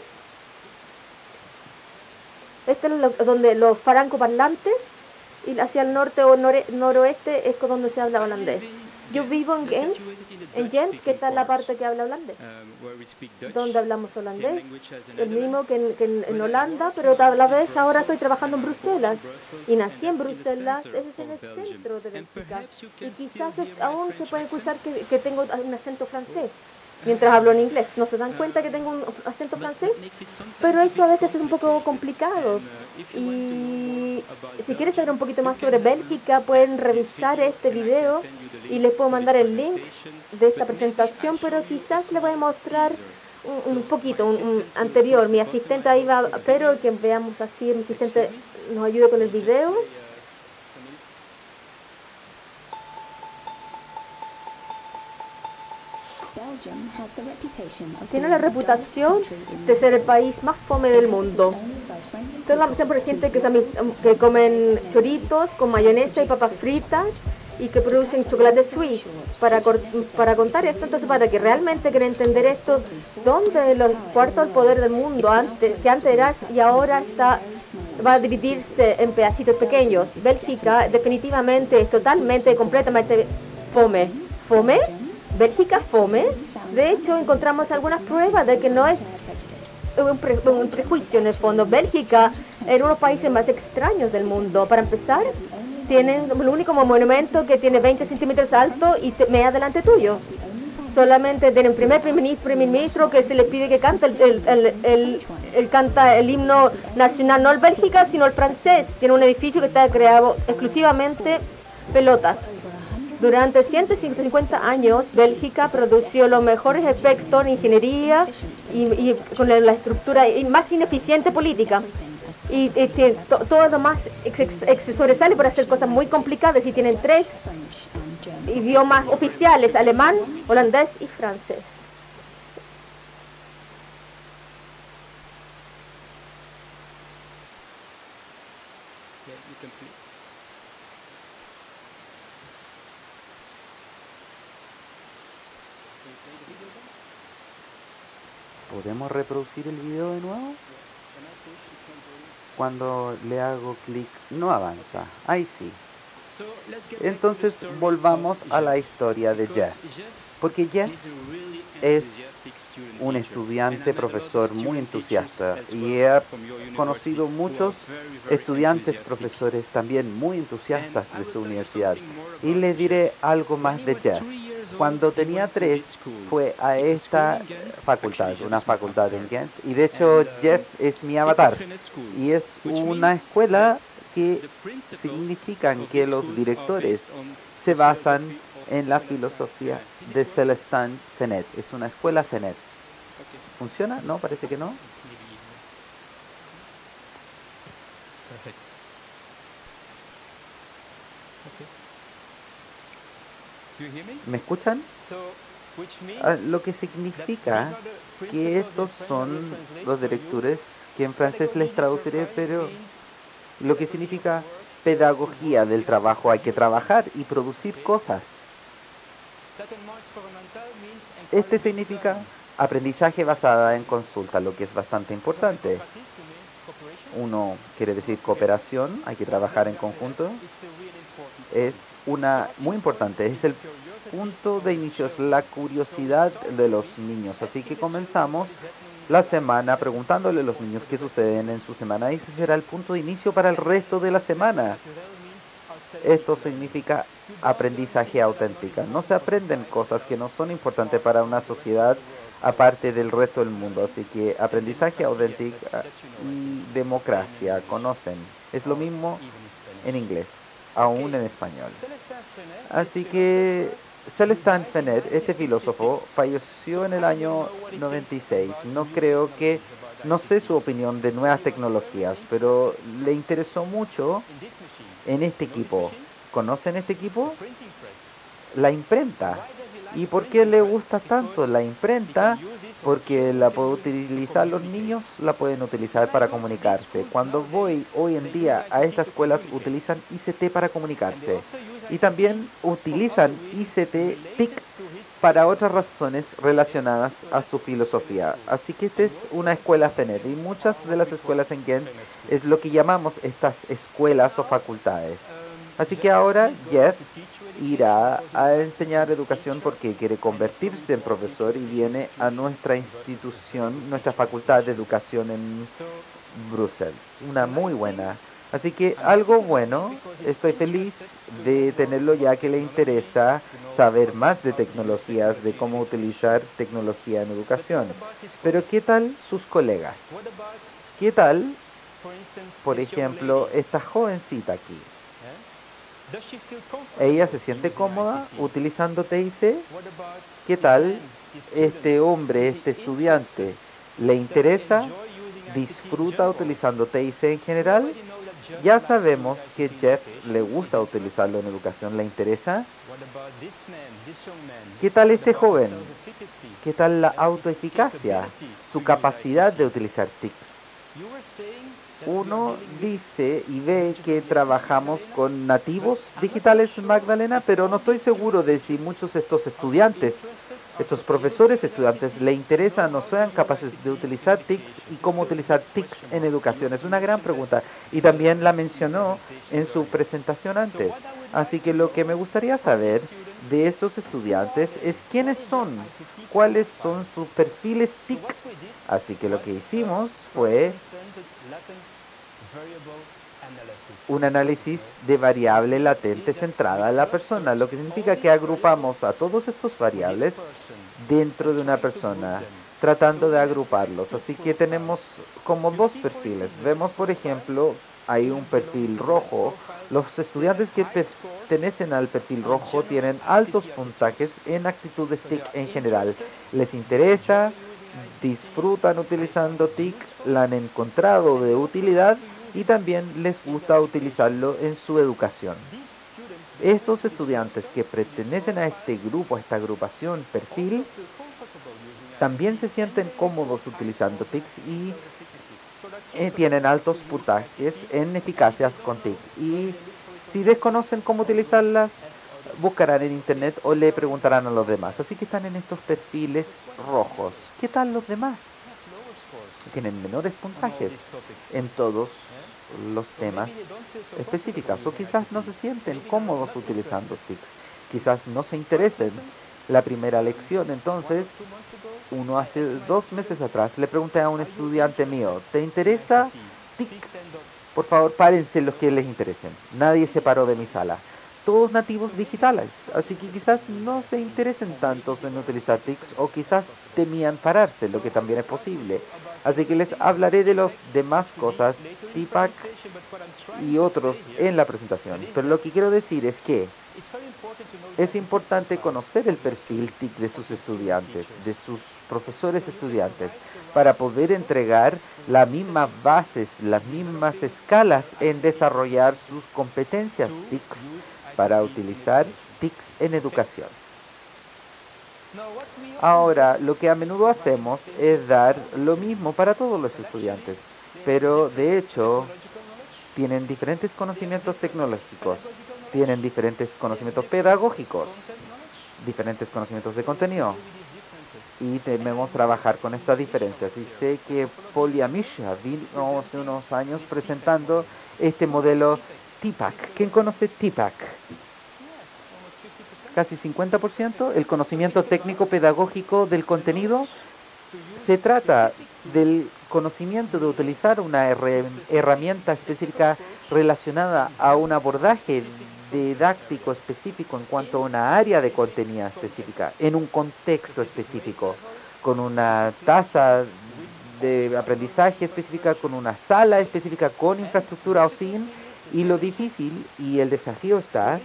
Este es donde los francoparlantes, y hacia el norte o noroeste es donde se habla holandés. Yo vivo en Ghent, que está en la parte que habla holandés, donde hablamos holandés, el mismo que en Holanda, pero a la vez ahora estoy trabajando en Bruselas, y nací en Bruselas, ese es en el centro de Bélgica, y quizás aún se puede escuchar que tengo un acento francés, mientras hablo en inglés. ¿No se dan cuenta que tengo un acento francés? Pero eso a veces es un poco complicado. Y si quieren saber un poquito más sobre Bélgica, pueden revisar este video y les puedo mandar el link de esta presentación, pero quizás les voy a mostrar un poquito, un anterior. Mi asistente ahí va, pero que veamos así, mi asistente nos ayude con el video. Tiene la reputación de ser el país más fome del mundo. Solamente por gente que comen choritos con mayonesa y papas fritas y que producen chocolate suisse. Para contar esto, entonces para que realmente quieran entender esto, donde los cuartos del poder del mundo, que antes era y ahora va a dividirse en pedacitos pequeños. Bélgica definitivamente es totalmente, completamente fome. ¿Fome? Bélgica fome. De hecho, encontramos algunas pruebas de que no es un prejuicio en el fondo. Bélgica es uno de los países más extraños del mundo. Para empezar, tienen el único monumento que tiene 20 centímetros alto y media delante tuyo. Solamente tienen primer ministro que se le pide que cante canta el himno nacional, no el Bélgica, sino el francés. Tiene un edificio que está creado exclusivamente pelotas. Durante 150 años, Bélgica produjo los mejores efectos en ingeniería y con la estructura más ineficiente política. Y todo lo más sobresale por hacer cosas muy complicadas y tienen 3 idiomas oficiales: alemán, holandés y francés. ¿Podemos reproducir el video de nuevo? Cuando le hago clic no avanza. Ahí sí. Entonces volvamos a la historia de Jeff. Porque Jeff es un estudiante, profesor muy entusiasta. Y he conocido muchos estudiantes, profesores también muy entusiastas de su universidad. Y les diré algo más de Jeff. Cuando tenía 3 fue a esta facultad, una facultad en Ghent, y de hecho Jeff es mi avatar, y es una escuela que significan que los directores se basan en la filosofía de Celestin Senet. Es una escuela Senet. ¿Funciona? No, parece que no. ¿Me escuchan? Lo que significa que estos son los directores, que en francés les traduciré, pero lo que significa pedagogía del trabajo. Hay que trabajar y producir cosas. Este significa aprendizaje basada en consulta, lo que es bastante importante. Uno quiere decir cooperación, hay que trabajar en conjunto. Es muy importante, es el punto de inicio, es la curiosidad de los niños. Así que comenzamos la semana preguntándole a los niños qué sucede en su semana, y ese será el punto de inicio para el resto de la semana. Esto significa aprendizaje auténtica. No se aprenden cosas que no son importantes para una sociedad aparte del resto del mundo. Así que aprendizaje auténtico y democracia, conocen. Es lo mismo en inglés, aún en español. Así que Celestin Fenner, este filósofo, falleció en el año 96. No sé su opinión de nuevas tecnologías, pero le interesó mucho en este equipo. ¿Conocen este equipo? La imprenta. ¿Y por qué le gusta tanto la imprenta? Porque la pueden utilizar los niños, la pueden utilizar para comunicarse. Cuando voy hoy en día a estas escuelas, utilizan ICT para comunicarse. Y también utilizan ICT TIC para otras razones relacionadas a su filosofía. Así que esta es una escuela Fenner. Y muchas de las escuelas en Ghent es lo que llamamos estas escuelas o facultades. Así que ahora Jeff irá a enseñar educación porque quiere convertirse en profesor y viene a nuestra institución, nuestra facultad de educación en Bruselas. Una muy buena. Así que algo bueno, estoy feliz de tenerlo ya que le interesa saber más de tecnologías, de cómo utilizar tecnología en educación. Pero ¿qué tal sus colegas? ¿Qué tal, por ejemplo, esta jovencita aquí? ¿Ella se siente cómoda utilizando TIC? ¿Qué tal este hombre, este estudiante? ¿Le interesa? ¿Disfruta utilizando TIC en general? Ya sabemos que Jeff le gusta utilizarlo en educación. ¿Le interesa? ¿Qué tal este joven? ¿Qué tal la autoeficacia? Su capacidad de utilizar TIC. Uno dice y ve que trabajamos con nativos digitales, Magdalena, pero no estoy seguro de si muchos de estos estudiantes, estos profesores estudiantes, le interesan o sean capaces de utilizar TIC y cómo utilizar TIC en educación. Es una gran pregunta y también la mencionó en su presentación antes. Así que lo que me gustaría saber de estos estudiantes es quiénes son, cuáles son sus perfiles TIC. Así que lo que hicimos fue un análisis de variable latente centrada en la persona, lo que significa que agrupamos a todos estos variables dentro de una persona, tratando de agruparlos. Así que tenemos como dos perfiles. Vemos, por ejemplo, hay un perfil rojo. Los estudiantes que pertenecen al perfil rojo tienen altos puntajes en actitudes TIC en general. Les interesa, disfrutan utilizando TIC, la han encontrado de utilidad y también les gusta utilizarlo en su educación. Estos estudiantes que pertenecen a este grupo, a esta agrupación perfil, también se sienten cómodos utilizando TIC y tienen altos puntajes en eficacias con TIC. Y si desconocen cómo utilizarlas, buscarán en internet o le preguntarán a los demás. Así que están en estos perfiles rojos. ¿Qué tal los demás? Tienen menores puntajes en todos los temas específicos o quizás no se sienten cómodos utilizando TIC. Quizás no se interesen. La primera lección, entonces, hace 2 meses atrás, le pregunté a un estudiante mío, ¿te interesa TIC? Por favor, párense los que les interesen. Nadie se paró de mi sala. Todos nativos digitales, así que quizás no se interesen tanto en utilizar TIC o quizás temían pararse, lo que también es posible. Así que les hablaré de las demás cosas, TPAC y otros en la presentación. Pero lo que quiero decir es que es importante conocer el perfil TIC de sus estudiantes, de sus profesores estudiantes, para poder entregar las mismas bases, las mismas escalas en desarrollar sus competencias TIC para utilizar TIC en educación. Ahora, lo que a menudo hacemos es dar lo mismo para todos los estudiantes, pero de hecho tienen diferentes conocimientos tecnológicos, tienen diferentes conocimientos pedagógicos, diferentes conocimientos de contenido, y debemos trabajar con estas diferencias. Y sé que Polya Misha vino hace unos años presentando este modelo TPAC. ¿Quién conoce TPAC? Casi 50%, el conocimiento técnico pedagógico del contenido. Se trata del conocimiento de utilizar una herramienta específica relacionada a un abordaje didáctico específico en cuanto a una área de contenido específica, en un contexto específico, con una tasa de aprendizaje específica, con una sala específica, con infraestructura o sin, y lo difícil y el desafío está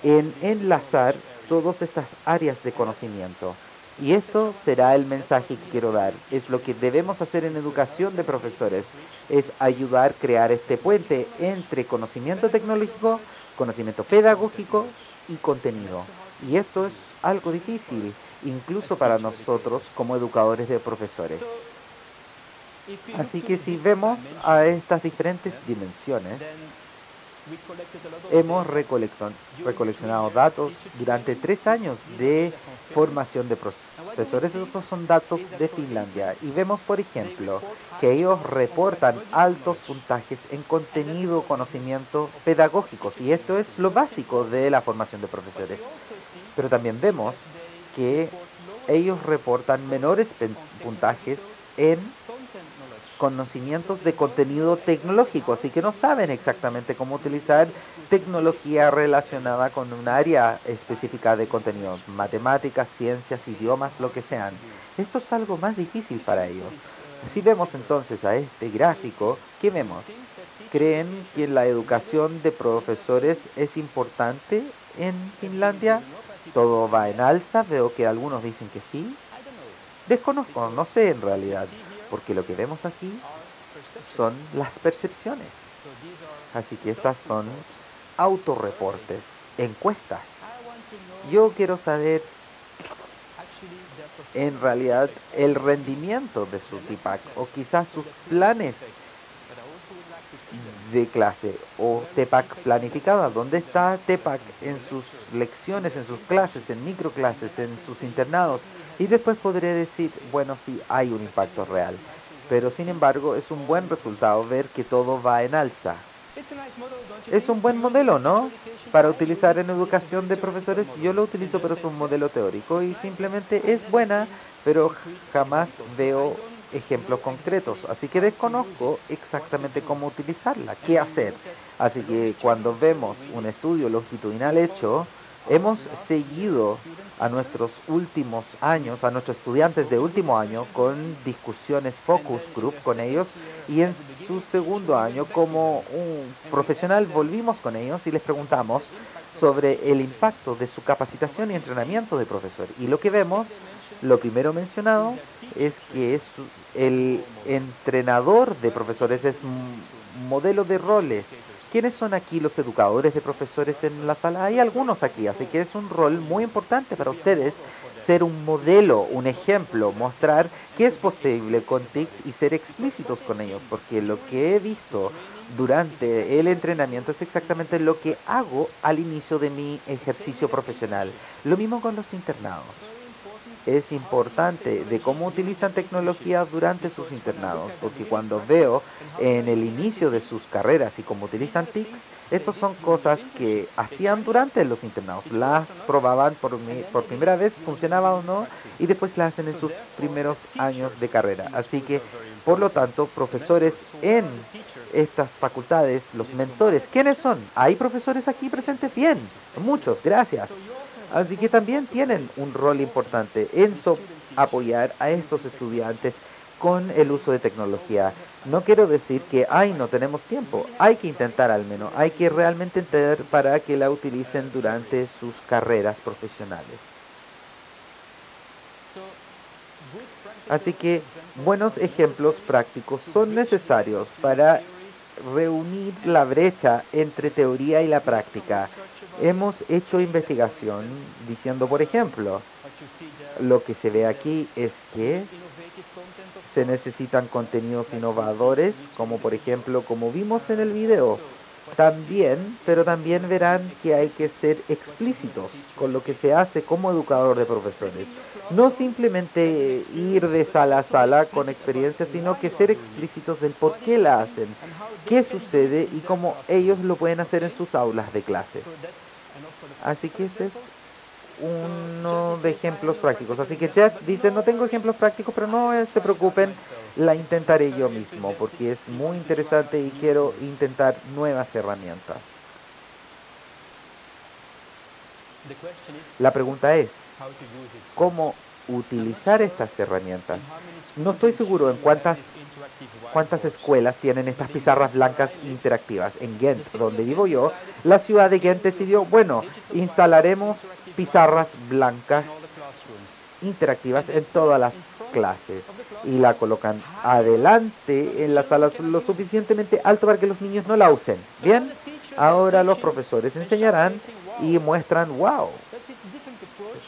en enlazar todas estas áreas de conocimiento. Y esto será el mensaje que quiero dar. Es lo que debemos hacer en educación de profesores, es ayudar a crear este puente entre conocimiento tecnológico, conocimiento pedagógico y contenido. Y esto es algo difícil, incluso para nosotros como educadores de profesores. Así que si vemos a estas diferentes dimensiones, hemos recoleccionado datos durante 3 años de formación de profesores. Estos son datos de Finlandia. Y vemos, por ejemplo, que ellos reportan altos puntajes en contenido, conocimiento pedagógicos. Y esto es lo básico de la formación de profesores. Pero también vemos que ellos reportan menores puntajes en conocimientos de contenido tecnológico, así que no saben exactamente cómo utilizar tecnología relacionada con un área específica de contenido, matemáticas, ciencias, idiomas, lo que sean. Esto es algo más difícil para ellos. Si vemos entonces a este gráfico, ¿qué vemos? ¿Creen que la educación de profesores es importante en Finlandia? ¿Todo va en alza? Veo que algunos dicen que sí. Desconozco, no sé en realidad. Porque lo que vemos aquí son las percepciones. Así que estas son autorreportes, encuestas. Yo quiero saber en realidad el rendimiento de su TPAC o quizás sus planes de clase o TPAC planificada. ¿Dónde está TPAC en sus lecciones, en sus clases, en microclases, en sus internados? Y después podré decir, bueno, sí, hay un impacto real. Pero sin embargo, es un buen resultado ver que todo va en alza. Es un buen modelo, ¿no? Para utilizar en educación de profesores, yo lo utilizo, pero es un modelo teórico y simplemente es buena, pero jamás veo ejemplos concretos. Así que desconozco exactamente cómo utilizarla, qué hacer. Así que cuando vemos un estudio longitudinal hecho, hemos seguido a nuestros últimos años, a nuestros estudiantes de último año, con discusiones focus group con ellos, y en su segundo año, como un profesional, volvimos con ellos y les preguntamos sobre el impacto de su capacitación y entrenamiento de profesor. Y lo que vemos, lo primero mencionado, es que el entrenador de profesores es un modelo de roles. ¿Quiénes son aquí los educadores de profesores en la sala? Hay algunos aquí, así que es un rol muy importante para ustedes ser un modelo, un ejemplo, mostrar que es posible con TIC y ser explícitos con ellos, porque lo que he visto durante el entrenamiento es exactamente lo que hago al inicio de mi ejercicio profesional. Lo mismo con los internados. Es importante de cómo utilizan tecnología durante sus internados, porque cuando veo en el inicio de sus carreras y cómo utilizan TIC, estas son cosas que hacían durante los internados, las probaban por primera vez, funcionaba o no, y después las hacen en sus primeros años de carrera. Así que, por lo tanto, profesores en estas facultades, los mentores, ¿quiénes son? ¿Hay profesores aquí presentes? Bien, muchos, gracias. Así que también tienen un rol importante en apoyar a estos estudiantes con el uso de tecnología. No quiero decir que, no tenemos tiempo. Hay que intentar al menos. Hay que realmente entender para que la utilicen durante sus carreras profesionales. Así que buenos ejemplos prácticos son necesarios para reunir la brecha entre teoría y la práctica. Hemos hecho investigación diciendo, por ejemplo, lo que se ve aquí es que se necesitan contenidos innovadores, como por ejemplo, como vimos en el video. También, pero también verán que hay que ser explícitos con lo que se hace como educador de profesores. No simplemente ir de sala a sala con experiencia, sino que ser explícitos del por qué la hacen, qué sucede y cómo ellos lo pueden hacer en sus aulas de clase. Así que ese es uno de ejemplos prácticos. Así que Jeff dice, no tengo ejemplos prácticos, pero no se preocupen, la intentaré yo mismo, porque es muy interesante y quiero intentar nuevas herramientas. La pregunta es, ¿cómo utilizar estas herramientas? No estoy seguro en cuántas escuelas tienen estas pizarras blancas interactivas. En Ghent, donde vivo yo, la ciudad de Ghent decidió, bueno, instalaremos pizarras blancas interactivas en todas las clases y la colocan adelante en la sala lo suficientemente alto para que los niños no la usen. Bien, ahora los profesores enseñarán y muestran, wow,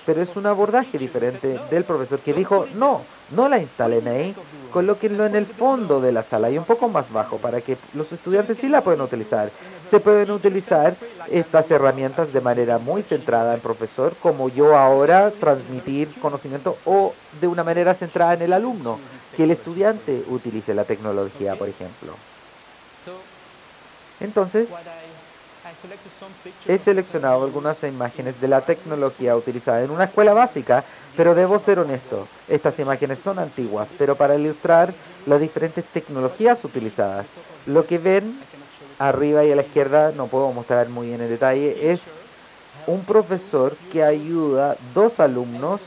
pero es un abordaje diferente del profesor que dijo, no la instalen ahí, colóquenlo en el fondo de la sala y un poco más bajo para que los estudiantes sí la puedan utilizar. Se pueden utilizar estas herramientas de manera muy centrada en profesor, como yo ahora transmitir conocimiento, o de una manera centrada en el alumno, que el estudiante utilice la tecnología, por ejemplo. Entonces, he seleccionado algunas imágenes de la tecnología utilizada en una escuela básica, pero debo ser honesto, estas imágenes son antiguas, pero para ilustrar las diferentes tecnologías utilizadas. Lo que ven arriba y a la izquierda, no puedo mostrar muy bien en detalle, es un profesor que ayuda a 2 alumnos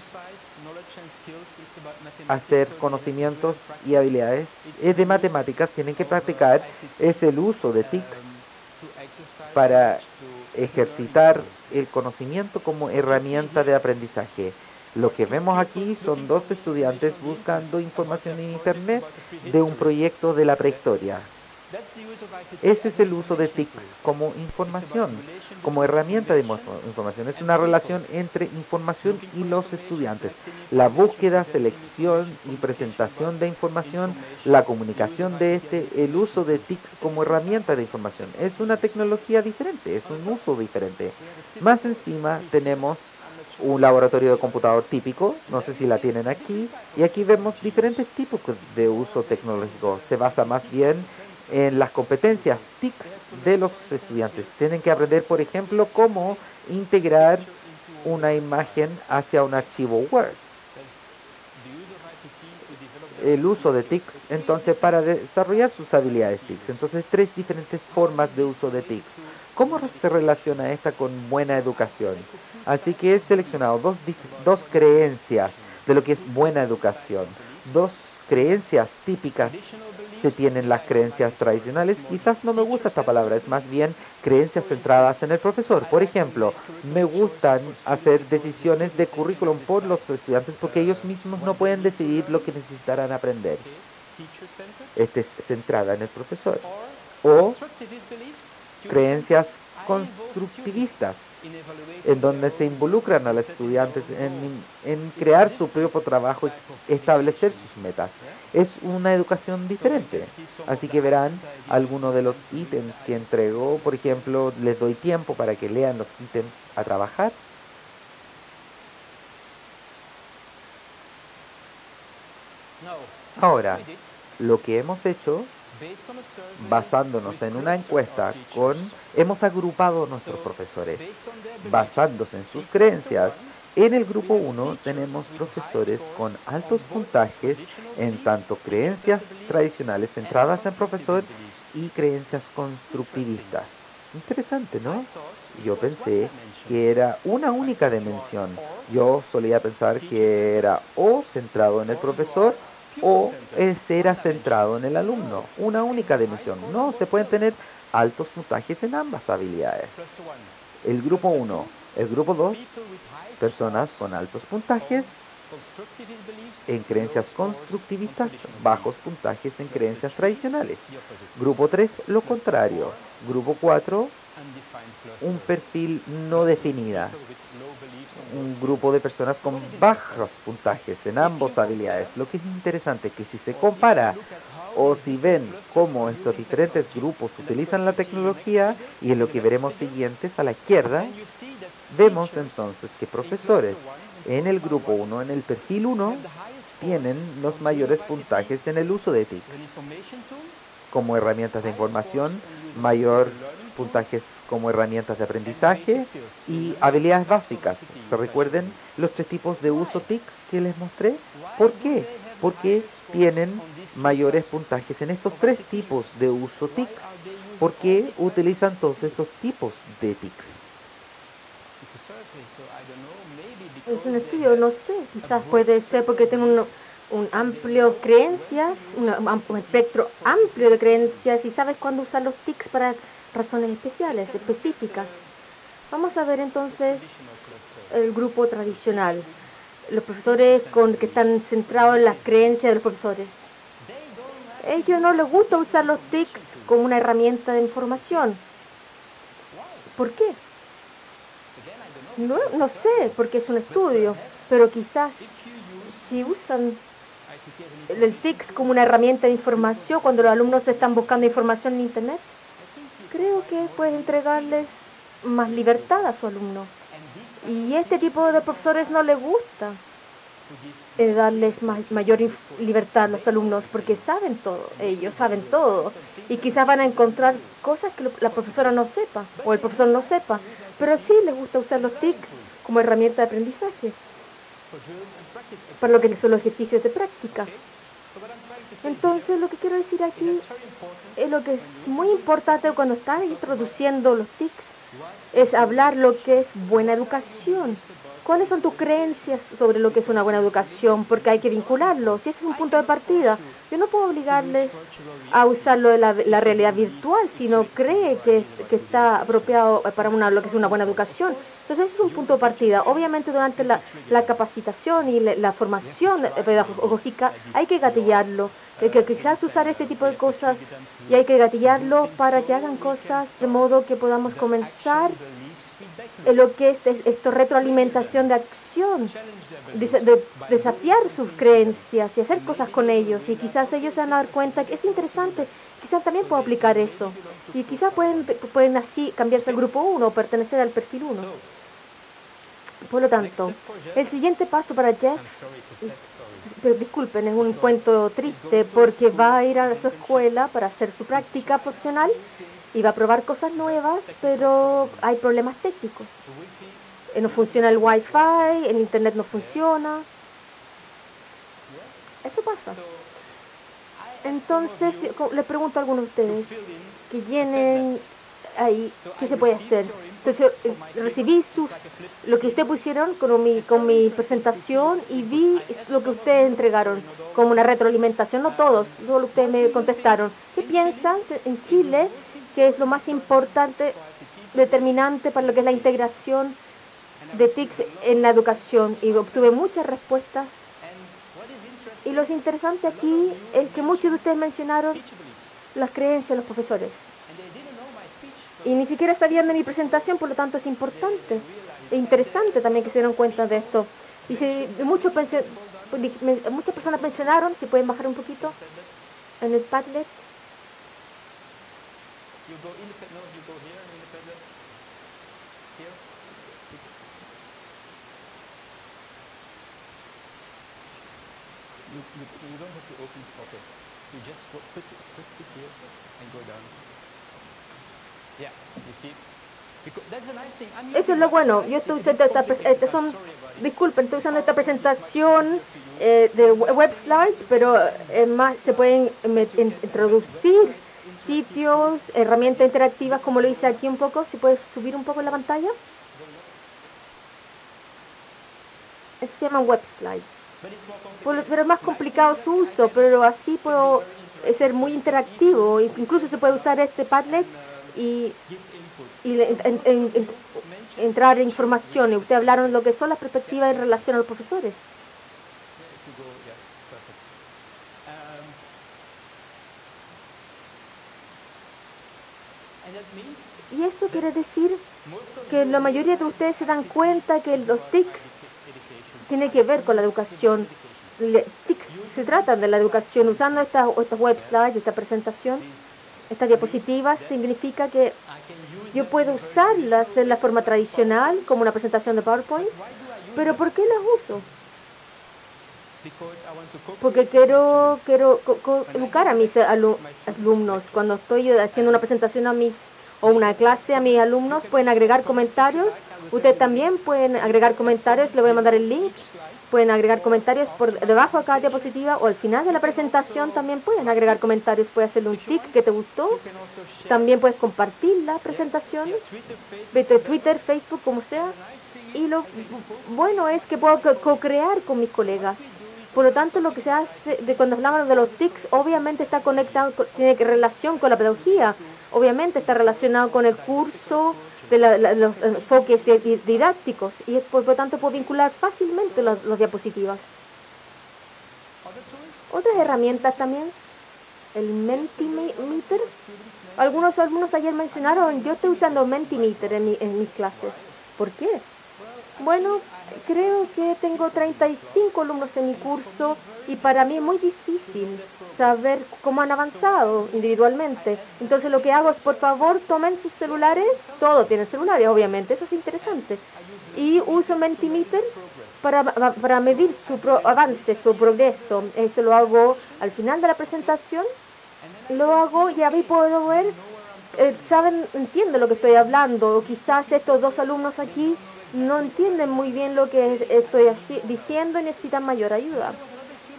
a hacer conocimientos y habilidades. Es de matemáticas, tienen que practicar, es el uso de TIC para ejercitar el conocimiento como herramienta de aprendizaje. Lo que vemos aquí son 2 estudiantes buscando información en Internet de un proyecto de la prehistoria. Ese es el uso de TIC como información, como herramienta de información. Es una relación entre información y los estudiantes. La búsqueda, selección y presentación de información, la comunicación de el uso de TIC como herramienta de información. Es una tecnología diferente, es un uso diferente. Más encima tenemos un laboratorio de computador típico, no sé si la tienen aquí, y aquí vemos diferentes tipos de uso tecnológico. Se basa más bien en las competencias TIC de los estudiantes. Tienen que aprender, por ejemplo, cómo integrar una imagen hacia un archivo Word. El uso de TIC, entonces, para desarrollar sus habilidades TIC. Entonces, 3 diferentes formas de uso de TIC. ¿Cómo se relaciona esta con buena educación? Así que he seleccionado dos creencias de lo que es buena educación. 2 creencias típicas. Se tienen las creencias tradicionales, quizás no me gusta esta palabra, es más bien creencias centradas en el profesor. Por ejemplo, me gustan hacer decisiones de currículum por los estudiantes porque ellos mismos no pueden decidir lo que necesitarán aprender. Esta es centrada en el profesor. O creencias constructivistas, en donde se involucran a los estudiantes en crear su propio trabajo y establecer sus metas. Es una educación diferente. Así que verán algunos de los ítems que entrego. Por ejemplo, les doy tiempo para que lean los ítems a trabajar. Ahora, lo que hemos hecho, basándonos en una encuesta hemos agrupado a nuestros profesores, basándose en sus creencias. En el grupo 1 tenemos profesores con altos puntajes en tanto creencias tradicionales centradas en profesor y creencias constructivistas. Interesante, ¿no? Yo pensé que era una única dimensión. Yo solía pensar que era o centrado en el profesor o era centrado en el alumno. Una única dimensión. No, se pueden tener altos puntajes en ambas habilidades. El grupo 1. El grupo 2, personas con altos puntajes en creencias constructivistas, bajos puntajes en creencias tradicionales. Grupo 3, lo contrario. Grupo 4, un perfil no definida. Un grupo de personas con bajos puntajes en ambas habilidades. Lo que es interesante es que si se compara o si ven cómo estos diferentes grupos utilizan la tecnología, y en lo que veremos siguientes a la izquierda, vemos entonces que profesores en el grupo 1, en el perfil 1, tienen los mayores puntajes en el uso de TIC. Como herramientas de información, mayor puntajes como herramientas de aprendizaje y habilidades básicas. ¿Se recuerden los 3 tipos de uso TIC que les mostré? ¿Por qué? Porque tienen mayores puntajes en estos 3 tipos de uso TIC. ¿Por qué utilizan todos estos tipos de TIC? Es un estudio, no sé, quizás puede ser porque tengo un amplio creencias, un espectro amplio de creencias y sabes cuándo usar los TICs para razones especiales, específicas. Vamos a ver entonces el grupo tradicional, los profesores que están centrados en las creencias de los profesores. A ellos no les gusta usar los TICs como una herramienta de información. ¿Por qué? No sé, porque es un estudio, pero quizás si usan el TIC como una herramienta de información cuando los alumnos están buscando información en Internet, creo que puede entregarles más libertad a su alumno. Y este tipo de profesores no les gusta darles mayor libertad a los alumnos porque saben todo, ellos saben todo. Y quizás van a encontrar cosas que la profesora no sepa o el profesor no sepa, pero sí les gusta usar los TIC como herramienta de aprendizaje para lo que son los ejercicios de práctica. Entonces, lo que quiero decir aquí es lo que es muy importante cuando están introduciendo los TICs, es hablar lo que es buena educación. ¿Cuáles son tus creencias sobre lo que es una buena educación? Porque hay que vincularlo. Si ese es un punto de partida, yo no puedo obligarles a usarlo de la realidad virtual si no cree que está apropiado para lo que es una buena educación. Entonces, ese es un punto de partida. Obviamente, durante la capacitación y la formación pedagógica hay que gatillarlo. Hay que quizás usar este tipo de cosas y hay que gatillarlo para que hagan cosas de modo que podamos comenzar en lo que es esto, retroalimentación de acción, desafiar sus creencias y hacer cosas con ellos. Y quizás ellos se van a dar cuenta que es interesante, quizás también puedo aplicar eso. Y quizás pueden así cambiarse al grupo 1 o pertenecer al perfil 1. Por lo tanto, el siguiente paso para Jeff, disculpen, es un cuento triste porque va a ir a su escuela para hacer su práctica profesional y va a probar cosas nuevas, pero hay problemas técnicos. No funciona el Wi-Fi, el Internet no funciona. Eso pasa. Entonces, les pregunto a algunos de ustedes que llenen ahí, ¿qué se puede hacer? Entonces, recibí lo que ustedes pusieron con mi presentación y vi lo que ustedes entregaron como una retroalimentación. No todos, solo ustedes me contestaron. ¿Qué piensan en Chile que es lo más importante, determinante para lo que es la integración de TICs en la educación? Y obtuve muchas respuestas. Y lo interesante aquí es que muchos de ustedes mencionaron las creencias de los profesores. Y ni siquiera sabían de mi presentación, por lo tanto es importante e interesante también que se dieron cuenta de esto. Dice, muchas personas mencionaron, si pueden bajar un poquito en el Padlet. You don't have to open. Okay. You just put it here and go down. Yeah, you see. That's a nice thing. Eso es lo bueno. Yo estoy usando disculpen, estoy usando esta presentación de web slides, pero más se pueden introducir sitios, herramientas interactivas, como lo hice aquí un poco. Si puedes subir un poco la pantalla. Esto se llama web slides. Pero es más complicado su uso, pero así puedo ser muy interactivo. Incluso se puede usar este Padlet y entrar en información. Y ustedes hablaron de lo que son las perspectivas en relación a los profesores. Y eso quiere decir que la mayoría de ustedes se dan cuenta que los TIC tiene que ver con la educación. TIC se trata de la educación. Usando estas web slides, esta presentación, estas diapositivas, significa que yo puedo usarlas en la forma tradicional, como una presentación de PowerPoint. ¿Pero por qué las uso? Porque quiero educar a mis alumnos. Cuando estoy haciendo una presentación o una clase a mis alumnos, pueden agregar comentarios. Ustedes también pueden agregar comentarios. Les voy a mandar el link. pueden agregar comentarios por debajo de cada diapositiva o al final de la presentación también pueden agregar comentarios. Puedes hacerle un tic que te gustó. También puedes compartir la presentación, vete Twitter, Facebook, como sea. Y lo bueno es que puedo co-crear con mis colegas. Por lo tanto, lo que se hace cuando hablamos de los TICs, obviamente está conectado, tiene relación con la pedagogía. Obviamente está relacionado con el curso, de los enfoques didácticos, y por lo tanto puedo vincular fácilmente los diapositivas. Otras herramientas también, el Mentimeter. Algunos alumnos ayer mencionaron, yo estoy usando Mentimeter en mis clases. ¿Por qué? Bueno, creo que tengo 35 alumnos en mi curso y para mí es muy difícil saber cómo han avanzado individualmente. Entonces lo que hago es, por favor, tomen sus celulares, todos tienen celulares, obviamente, eso es interesante. Y uso Mentimeter para medir su avance, su progreso. Esto lo hago al final de la presentación, lo hago y ahí puedo ver, entienden lo que estoy hablando, o quizás estos dos alumnos aquí no entienden muy bien lo que estoy diciendo y necesitan mayor ayuda.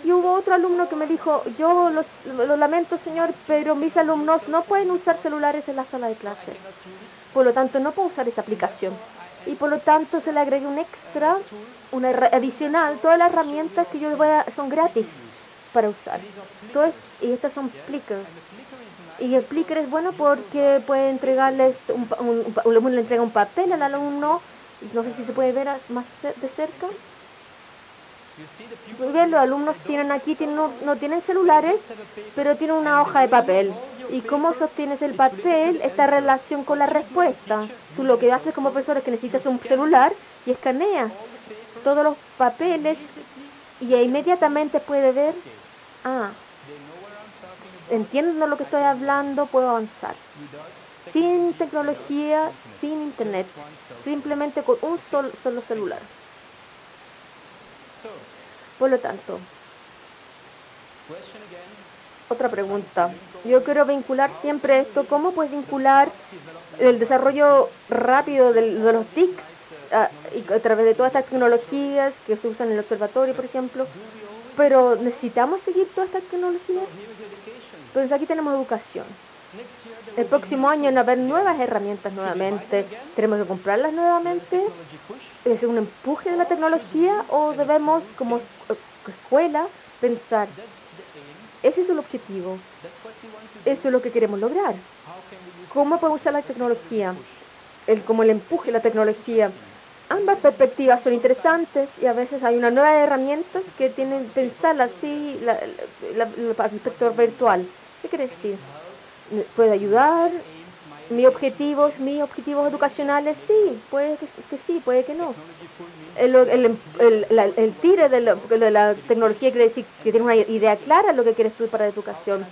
Y hubo otro alumno que me dijo, yo lo lamento, señor, pero mis alumnos no pueden usar celulares en la sala de clases. Por lo tanto, no puedo usar esa aplicación. Y por lo tanto, se le agregué un extra, una adicional. Todas las herramientas que yo son gratis para usar. Y estas son Plickers. Y el Plicker es bueno porque puede entregarles le entrega un papel al alumno. No sé si se puede ver más de cerca. Muy bien, los alumnos tienen aquí, no tienen celulares, pero tienen una hoja de papel. ¿Y cómo sostienes el papel? Esta relación con la respuesta. Tú lo que haces como profesor es que necesitas un celular y escaneas todos los papeles y inmediatamente puede ver, entiendo lo que estoy hablando, puedo avanzar. Sin tecnología, sin internet, simplemente con un solo celular. Por lo tanto, otra pregunta. Yo quiero vincular siempre esto. ¿Cómo puedes vincular el desarrollo rápido de los TIC a través de todas estas tecnologías que se usan en el observatorio, por ejemplo? Pero ¿necesitamos seguir todas estas tecnologías? Pues aquí tenemos educación. El próximo año van a haber nuevas herramientas nuevamente. ¿Tenemos que comprarlas nuevamente? ¿Es un empuje de la tecnología o debemos como escuela pensar? Ese es el objetivo. Eso es lo que queremos lograr. ¿Cómo podemos usar la tecnología? Como el empuje de la tecnología. Ambas perspectivas son interesantes y a veces hay una nueva herramientas que tienen que pensar así el aspecto virtual. ¿Qué quiere decir? ¿Puede ayudar? ¿Mis objetivos educacionales? Sí, puede que sí, puede que no. El tire de la tecnología quiere decir que tiene una idea clara de lo que quieres tú para la educación.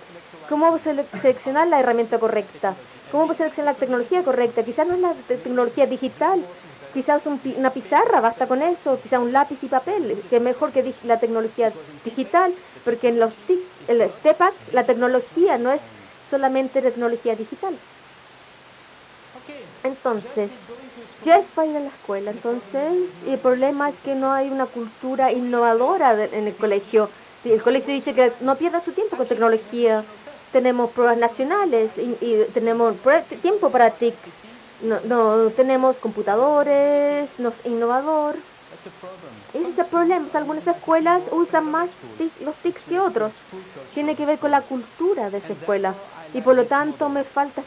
¿Cómo seleccionar la herramienta correcta? ¿Cómo seleccionar la tecnología correcta? Quizás no es la tecnología digital, quizás una pizarra, basta con eso, quizás un lápiz y papel, que es mejor que la tecnología digital, porque en los TEPAC la tecnología no es solamente tecnología digital. Entonces, ya es para ir a la escuela, entonces, y el problema es que no hay una cultura innovadora en el colegio. El colegio dice que no pierda su tiempo con tecnología. Tenemos pruebas nacionales y tenemos tiempo para TIC. No tenemos computadores, no es innovador. Ese es el problema. Algunas escuelas usan más los TICs que otros. Tiene que ver con la cultura de esa escuela. Y por lo tanto me falta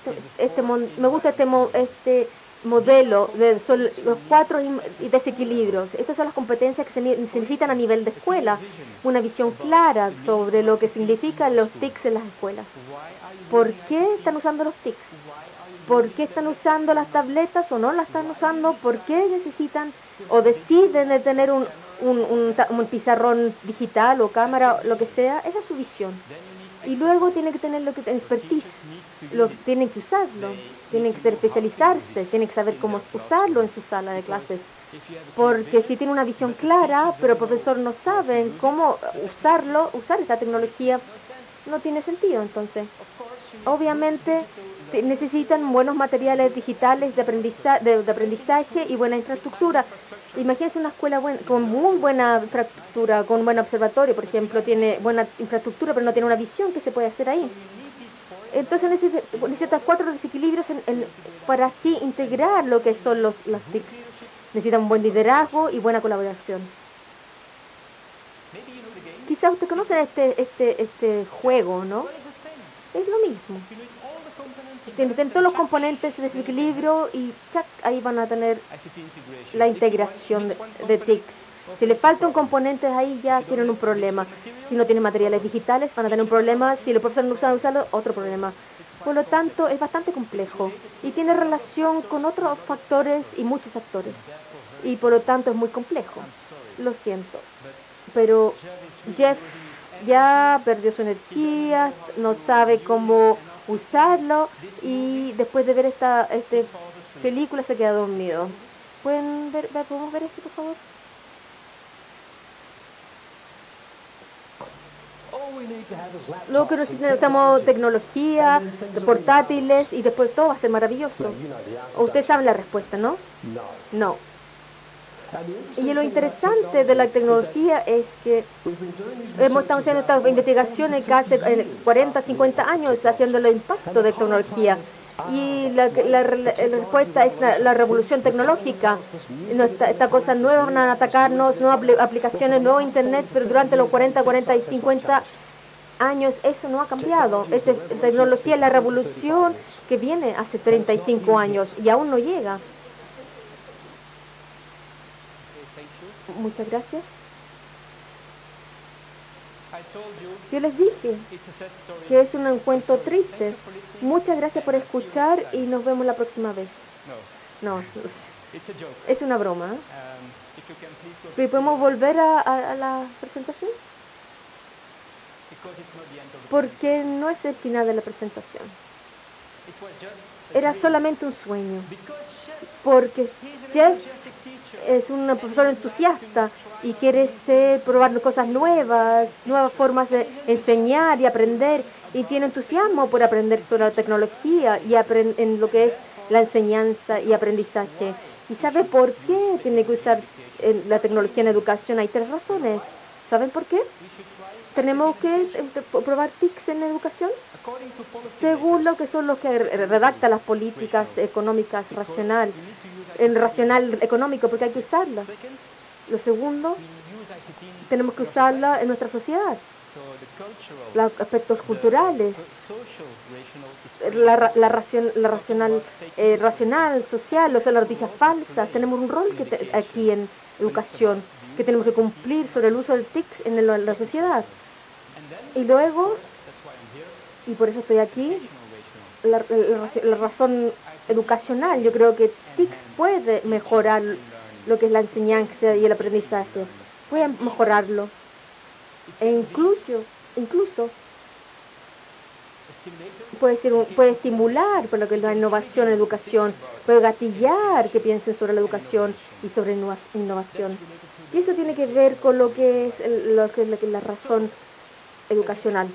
me gusta este modelo de los 4 desequilibrios. Estas son las competencias que se necesitan a nivel de escuela. Una visión clara sobre lo que significan los TICs en las escuelas. ¿Por qué están usando los TICs? ¿Por qué están usando las tabletas o no las están usando? ¿Por qué necesitan o deciden de tener un pizarrón digital o cámara, lo que sea? Esa es su visión. Y luego tienen que tener lo que expertise, tienen que usarlo, tienen que especializarse, tienen que saber cómo usarlo en su sala de clases. Porque si tiene una visión clara, pero el profesor no sabe cómo usar esa tecnología, no tiene sentido. Entonces, obviamente, necesitan buenos materiales digitales de aprendizaje y buena infraestructura. Imagínense una escuela con muy buena infraestructura, con buen observatorio, por ejemplo, tiene buena infraestructura, pero no tiene una visión que se puede hacer ahí. Entonces necesitas 4 desequilibrios para así integrar lo que son las TIC. Necesitan un buen liderazgo y buena colaboración. Quizás usted conoce este juego, ¿no? Es lo mismo. Tienen todos los componentes de desequilibrio y ¡chac! Ahí van a tener la integración de TIC. Si le falta un componente ahí ya tienen un problema. Si no tienen materiales digitales van a tener un problema. Si los profesores no saben usarlo, otro problema. Por lo tanto, es bastante complejo y tiene relación con otros factores y muchos factores. Y por lo tanto es muy complejo. Lo siento. Pero Jeff ya perdió su energía, no sabe cómo usarlo y después de ver esta película se queda dormido. ¿Podemos ver esto, por favor? Luego que necesitamos tecnología, portátiles y después todo va a ser maravilloso. Usted sabe la respuesta, ¿no? No. Y lo interesante de la tecnología es que hemos estado haciendo estas investigaciones casi 40, 50 años haciendo el impacto de tecnología. Y la respuesta es la revolución tecnológica. Esta cosa nueva van a atacarnos, nuevas aplicaciones, nuevo Internet, pero durante los 40, 40 y 50 años eso no ha cambiado. Esta tecnología es la revolución que viene hace 35 años y aún no llega. Muchas gracias. Yo les dije que es un encuentro triste. Muchas gracias por escuchar y nos vemos la próxima vez. No, es una broma. ¿Y podemos volver a la presentación? Porque no es el final de la presentación. Era solamente un sueño. Porque Jeff es un profesor entusiasta y quiere probar cosas nuevas formas de enseñar y aprender, y tiene entusiasmo por aprender sobre la tecnología y en lo que es la enseñanza y aprendizaje. ¿Y sabe por qué tiene que usar la tecnología en educación? Hay 3 razones. ¿Saben por qué? ¿Tenemos que probar TICs en la educación? Según lo que son los que redactan las políticas económicas racional económico, porque hay que usarlas. Lo segundo, tenemos que usarla en nuestra sociedad. Los aspectos culturales, racional, social, o sea, las noticias falsas. Tenemos un rol aquí en educación que tenemos que cumplir sobre el uso del TIC en la sociedad. Y luego, y por eso estoy aquí, la razón educacional. Yo creo que TIC puede mejorar lo que es la enseñanza y el aprendizaje. Puede mejorarlo. E incluso puede estimular por lo que es la innovación en educación. Puede gatillar que piensen sobre la educación y sobre innovación. Y eso tiene que ver con lo que es la razón educacional.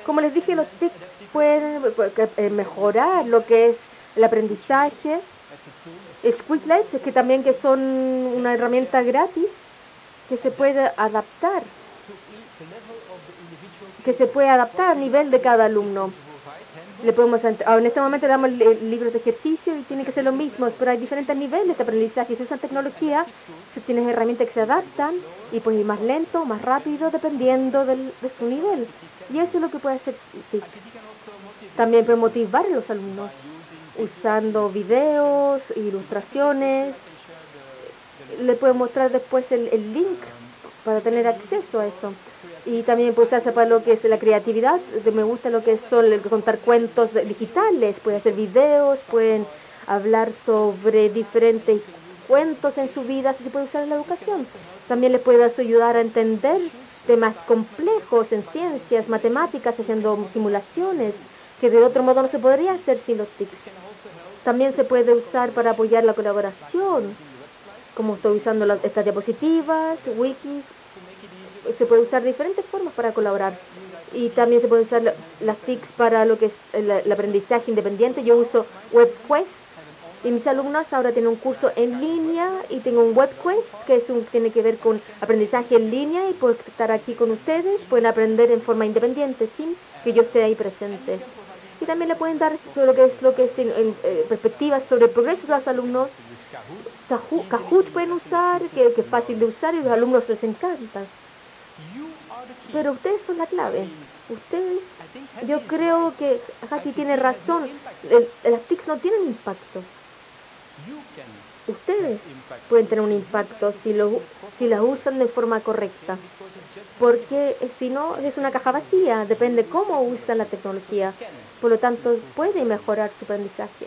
Como les dije, los TIC pueden mejorar lo que es el aprendizaje. Quizlets, que también que son una herramienta gratis que se puede adaptar, al nivel de cada alumno. En este momento damos libros de ejercicio y tiene que ser lo mismo, pero hay diferentes niveles de aprendizaje. Si usan tecnología, tienes herramientas que se adaptan y puedes ir más lento, más rápido, dependiendo de su nivel. Y eso es lo que puede hacer TIC. También puede motivar a los alumnos usando videos, ilustraciones. Le puede mostrar después el link para tener acceso a eso. Y también puede usarse para lo que es la creatividad. Me gusta lo que son contar cuentos digitales. Puede hacer videos, pueden hablar sobre diferentes cuentos en su vida, así se puede usar en la educación. También les puede ayudar a entender temas complejos en ciencias, matemáticas, haciendo simulaciones, que de otro modo no se podría hacer sin los TIC. También se puede usar para apoyar la colaboración, como estoy usando estas diapositivas, wikis. Se puede usar diferentes formas para colaborar. y también se pueden usar las TICs para lo que es el aprendizaje independiente. Yo uso WebQuest y mis alumnos ahora tienen un curso en línea y tengo un WebQuest que tiene que ver con aprendizaje en línea y puedo estar aquí con ustedes, pueden aprender en forma independiente sin que yo esté ahí presente. Y también le pueden dar lo que es perspectivas sobre el progreso de los alumnos. Kahoot pueden usar, que es fácil de usar y los alumnos les encanta. Pero ustedes son la clave. Ustedes, yo creo que Hati tiene razón. Las TICs no tienen impacto. Ustedes pueden tener un impacto si las usan de forma correcta. Porque si no, es una caja vacía. Depende cómo usan la tecnología. Por lo tanto, puede mejorar su aprendizaje.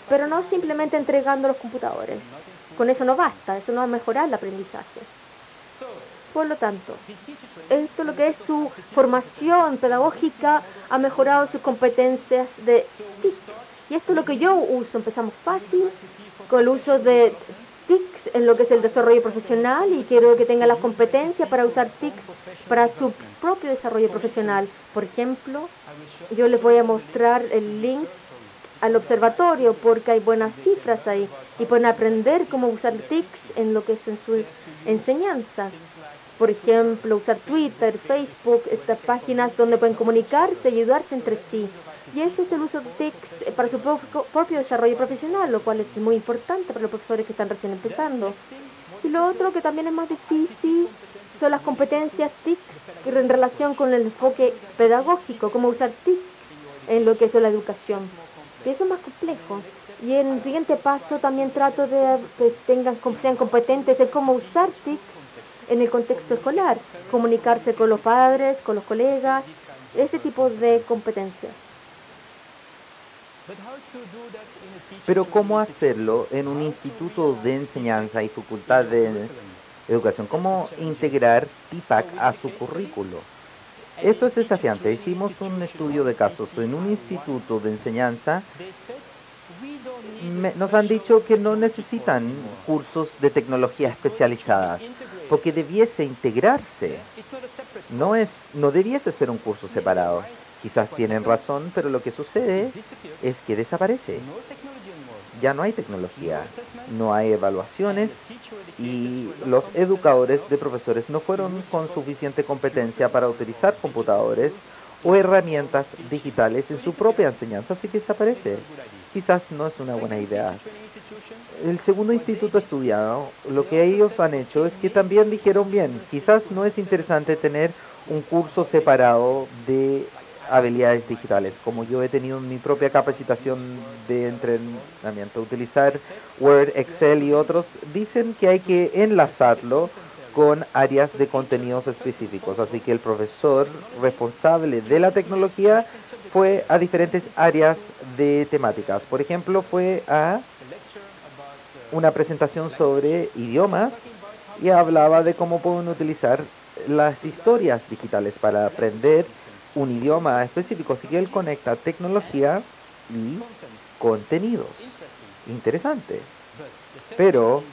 Pero no simplemente entregando los computadores. Con eso no basta. Eso no va a mejorar el aprendizaje. Por lo tanto, esto lo que es su formación pedagógica ha mejorado sus competencias de TIC. Y esto es lo que yo uso. Empezamos fácil con el uso de TICs en lo que es el desarrollo profesional y quiero que tengan las competencias para usar TICs para su propio desarrollo profesional. Por ejemplo, yo les voy a mostrar el link al observatorio porque hay buenas cifras ahí y pueden aprender cómo usar TICs en lo que es en su enseñanza. Por ejemplo, usar Twitter, Facebook, estas páginas donde pueden comunicarse y ayudarse entre sí. Y ese es el uso de TICs para su propio desarrollo profesional, lo cual es muy importante para los profesores que están recién empezando. Y lo otro que también es más difícil son las competencias TIC en relación con el enfoque pedagógico, cómo usar TIC en lo que es la educación. Y eso es más complejo. Y en el siguiente paso también trato de que sean competentes en cómo usar TIC en el contexto escolar, comunicarse con los padres, con los colegas, ese tipo de competencias. Pero ¿cómo hacerlo en un instituto de enseñanza y facultad de educación? ¿Cómo integrar TPACK a su currículo? Esto es desafiante. Hicimos un estudio de casos en un instituto de enseñanza. Nos han dicho que no necesitan cursos de tecnología especializadas porque debiese integrarse. No debiese ser un curso separado. Quizás tienen razón, pero lo que sucede es que desaparece. Ya no hay tecnología, no hay evaluaciones y los educadores de profesores no fueron con suficiente competencia para utilizar computadores o herramientas digitales en su propia enseñanza, así que desaparece. Quizás no es una buena idea. El segundo instituto estudiado, lo que ellos han hecho es que también dijeron, bien, quizás no es interesante tener un curso separado de habilidades digitales, como yo he tenido en mi propia capacitación de entrenamiento, utilizar Word, Excel y otros, dicen que hay que enlazarlo con áreas de contenidos específicos, así que el profesor responsable de la tecnología fue a diferentes áreas de temáticas. Por ejemplo, fue a una presentación sobre idiomas y hablaba de cómo pueden utilizar las historias digitales para aprender un idioma específico, así que él conecta tecnología y contenidos. Interesante. Pero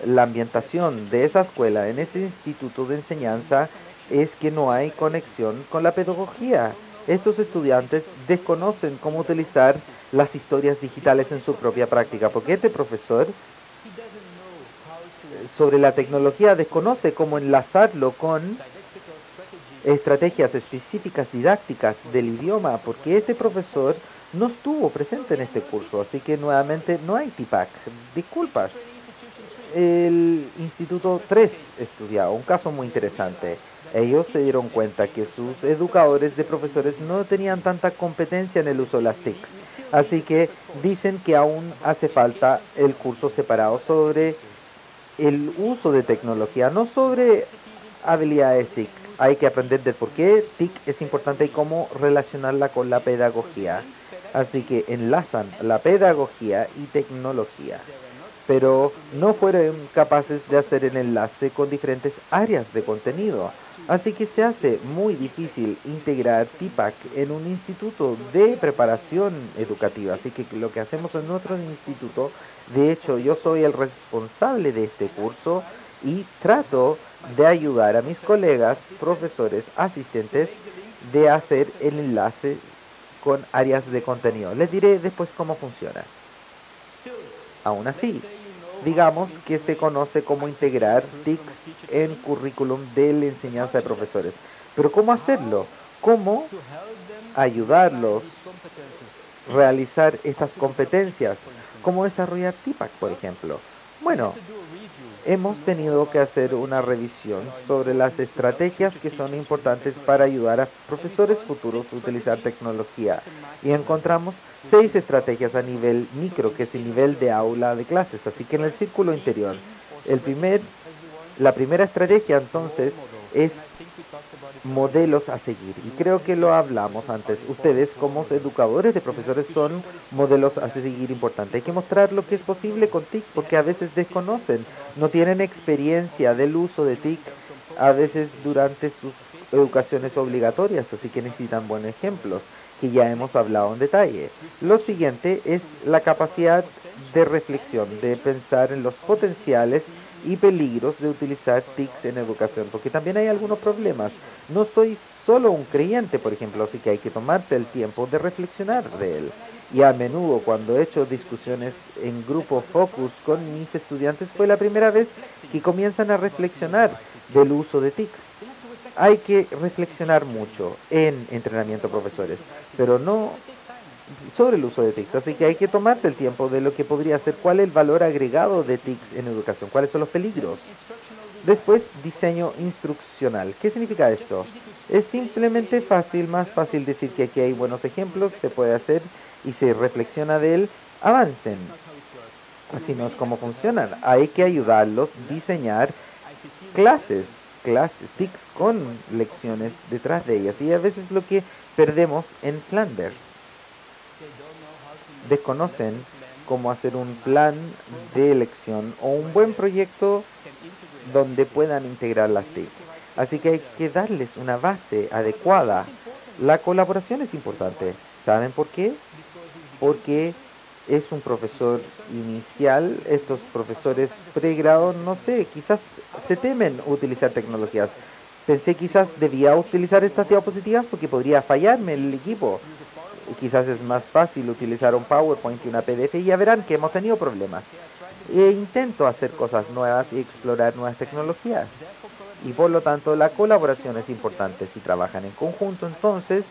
la ambientación de esa escuela, en ese instituto de enseñanza, es que no hay conexión con la pedagogía. Estos estudiantes desconocen cómo utilizar las historias digitales en su propia práctica, porque este profesor sobre la tecnología desconoce cómo enlazarlo con estrategias específicas didácticas del idioma, porque ese profesor no estuvo presente en este curso, así que nuevamente no hay TPACK. Disculpas. El Instituto 3 estudiaba un caso muy interesante. Ellos se dieron cuenta que sus educadores de profesores no tenían tanta competencia en el uso de las TIC, así que dicen que aún hace falta el curso separado sobre el uso de tecnología, no sobre habilidades TIC. Hay que aprender de por qué TIC es importante y cómo relacionarla con la pedagogía. Así que enlazan la pedagogía y tecnología, pero no fueron capaces de hacer el enlace con diferentes áreas de contenido. Así que se hace muy difícil integrar TPACK en un instituto de preparación educativa. Así que lo que hacemos en nuestro instituto, de hecho yo soy el responsable de este curso y trato de ayudar a mis colegas, profesores, asistentes de hacer el enlace con áreas de contenido. Les diré después cómo funciona. Aún así, digamos que se conoce cómo integrar TICs en currículum de la enseñanza de profesores. Pero ¿cómo hacerlo? ¿Cómo ayudarlos a realizar estas competencias? ¿Cómo desarrollar TIPAC, por ejemplo? Bueno, hemos tenido que hacer una revisión sobre las estrategias que son importantes para ayudar a profesores futuros a utilizar tecnología. Y encontramos 6 estrategias a nivel micro, que es el nivel de aula de clases. Así que en el círculo interior, la primera estrategia entonces es modelos a seguir. Y creo que lo hablamos antes. Ustedes como educadores de profesores son modelos a seguir importantes. Hay que mostrar lo que es posible con TIC porque a veces desconocen, no tienen experiencia del uso de TIC a veces durante sus educaciones obligatorias, así que necesitan buenos ejemplos que ya hemos hablado en detalle. Lo siguiente es la capacidad de reflexión, de pensar en los potenciales y peligros de utilizar TICs en educación, porque también hay algunos problemas. No soy solo un creyente, por ejemplo, así que hay que tomarse el tiempo de reflexionar de él. Y a menudo cuando he hecho discusiones en grupo focus con mis estudiantes fue la primera vez que comienzan a reflexionar del uso de TICs. Hay que reflexionar mucho en entrenamiento de profesores, pero no sobre el uso de TICs, así que hay que tomarse el tiempo de lo que podría ser, cuál es el valor agregado de TICs en educación, cuáles son los peligros. Después, diseño instruccional. ¿Qué significa esto? Es simplemente más fácil decir que aquí hay buenos ejemplos, se puede hacer y se reflexiona de él, avancen. Así no es como funcionan. Hay que ayudarlos a diseñar clases, TICs con lecciones detrás de ellas. Y a veces lo que perdemos en Flanders. Desconocen cómo hacer un plan de elección o un buen proyecto donde puedan integrar las TIC. Así que hay que darles una base adecuada. La colaboración es importante. ¿Saben por qué? Porque es un profesor inicial, estos profesores pregrado, no sé, quizás se temen utilizar tecnologías. Pensé quizás debía utilizar estas diapositivas porque podría fallarme el equipo. Quizás es más fácil utilizar un PowerPoint que una PDF y ya verán que hemos tenido problemas. Intento hacer cosas nuevas y explorar nuevas tecnologías. Y por lo tanto la colaboración es importante. Si trabajan en conjunto, entonces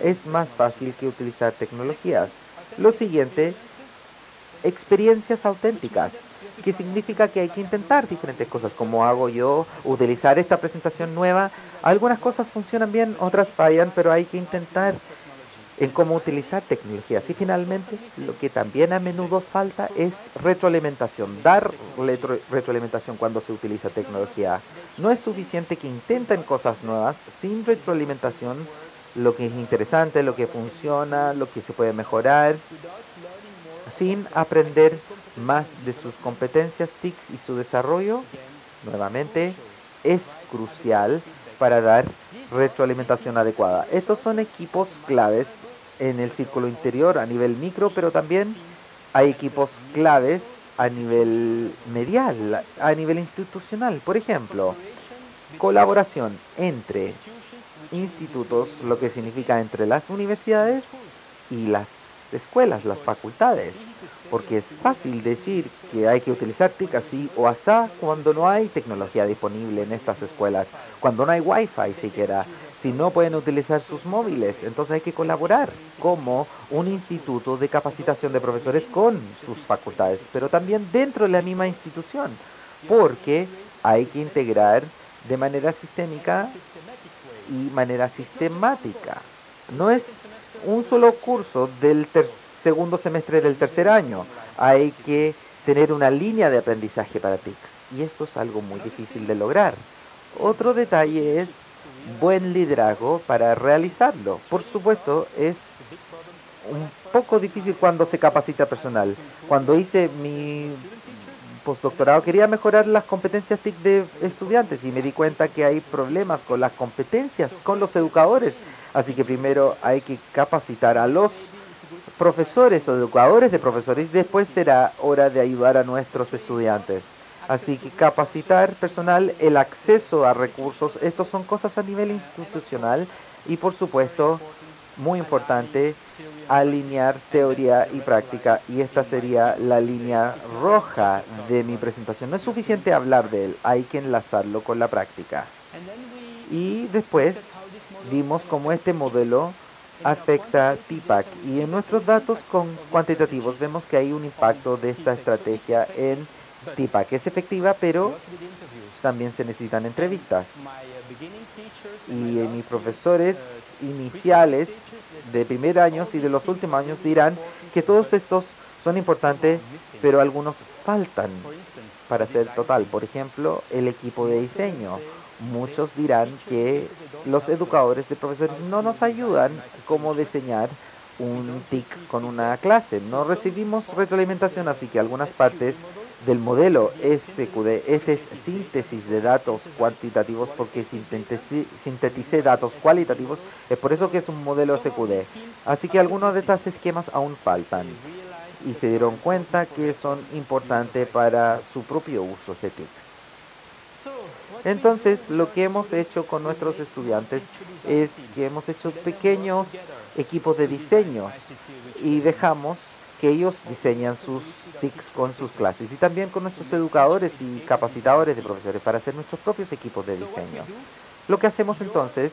es más fácil que utilizar tecnologías. Lo siguiente, experiencias auténticas, que significa que hay que intentar diferentes cosas, como hago yo, utilizar esta presentación nueva. Algunas cosas funcionan bien, otras fallan, pero hay que intentar en cómo utilizar tecnologías. Y finalmente, lo que también a menudo falta es retroalimentación, dar retroalimentación cuando se utiliza tecnología. No es suficiente que intenten cosas nuevas sin retroalimentación, lo que es interesante, lo que funciona, lo que se puede mejorar, sin aprender más de sus competencias TIC y su desarrollo. Nuevamente, es crucial para dar retroalimentación adecuada. Estos son equipos claves en el círculo interior a nivel micro, pero también hay equipos claves a nivel medial, a nivel institucional. Por ejemplo, colaboración entre institutos, lo que significa entre las universidades y las escuelas, las facultades, porque es fácil decir que hay que utilizar TIC así o asá cuando no hay tecnología disponible en estas escuelas, cuando no hay Wi-Fi siquiera, si no pueden utilizar sus móviles. Entonces hay que colaborar como un instituto de capacitación de profesores con sus facultades, pero también dentro de la misma institución, porque hay que integrar de manera sistémica y manera sistemática. No es un solo curso del segundo semestre del tercer año. Hay que tener una línea de aprendizaje para TIC. Y esto es algo muy difícil de lograr. Otro detalle es buen liderazgo para realizarlo. Por supuesto, es un poco difícil cuando se capacita personal. Cuando hice mi postdoctorado quería mejorar las competencias TIC de estudiantes y me di cuenta que hay problemas con las competencias, con los educadores. Así que primero hay que capacitar a los profesores o educadores de profesores y después será hora de ayudar a nuestros estudiantes. Así que capacitar personal, el acceso a recursos, estos son cosas a nivel institucional Y por supuesto, muy importante, alinear teoría y práctica, y esta sería la línea roja de mi presentación. No es suficiente hablar de él, hay que enlazarlo con la práctica. Y después vimos cómo este modelo afecta TPACK, y en nuestros datos cuantitativos vemos que hay un impacto de esta estrategia en TPACK. Es efectiva, pero también se necesitan entrevistas. Y mis profesores iniciales de primer año y de los últimos años dirán que todos estos son importantes, pero algunos faltan para ser total. Por ejemplo, el equipo de diseño. Muchos dirán que los educadores de profesores no nos ayudan cómo diseñar un TIC con una clase. No recibimos retroalimentación, así que algunas partes del modelo SQD, ese es síntesis de datos cuantitativos, porque sinteticé datos cualitativos, es por eso que es un modelo SQD. Así que algunos de estos esquemas aún faltan y se dieron cuenta que son importantes para su propio uso de TIC. Entonces, lo que hemos hecho con nuestros estudiantes es que hemos hecho pequeños equipos de diseño y dejamos que ellos diseñan sus TICs con sus clases, y también con nuestros educadores y capacitadores de profesores para hacer nuestros propios equipos de diseño. Lo que hacemos entonces,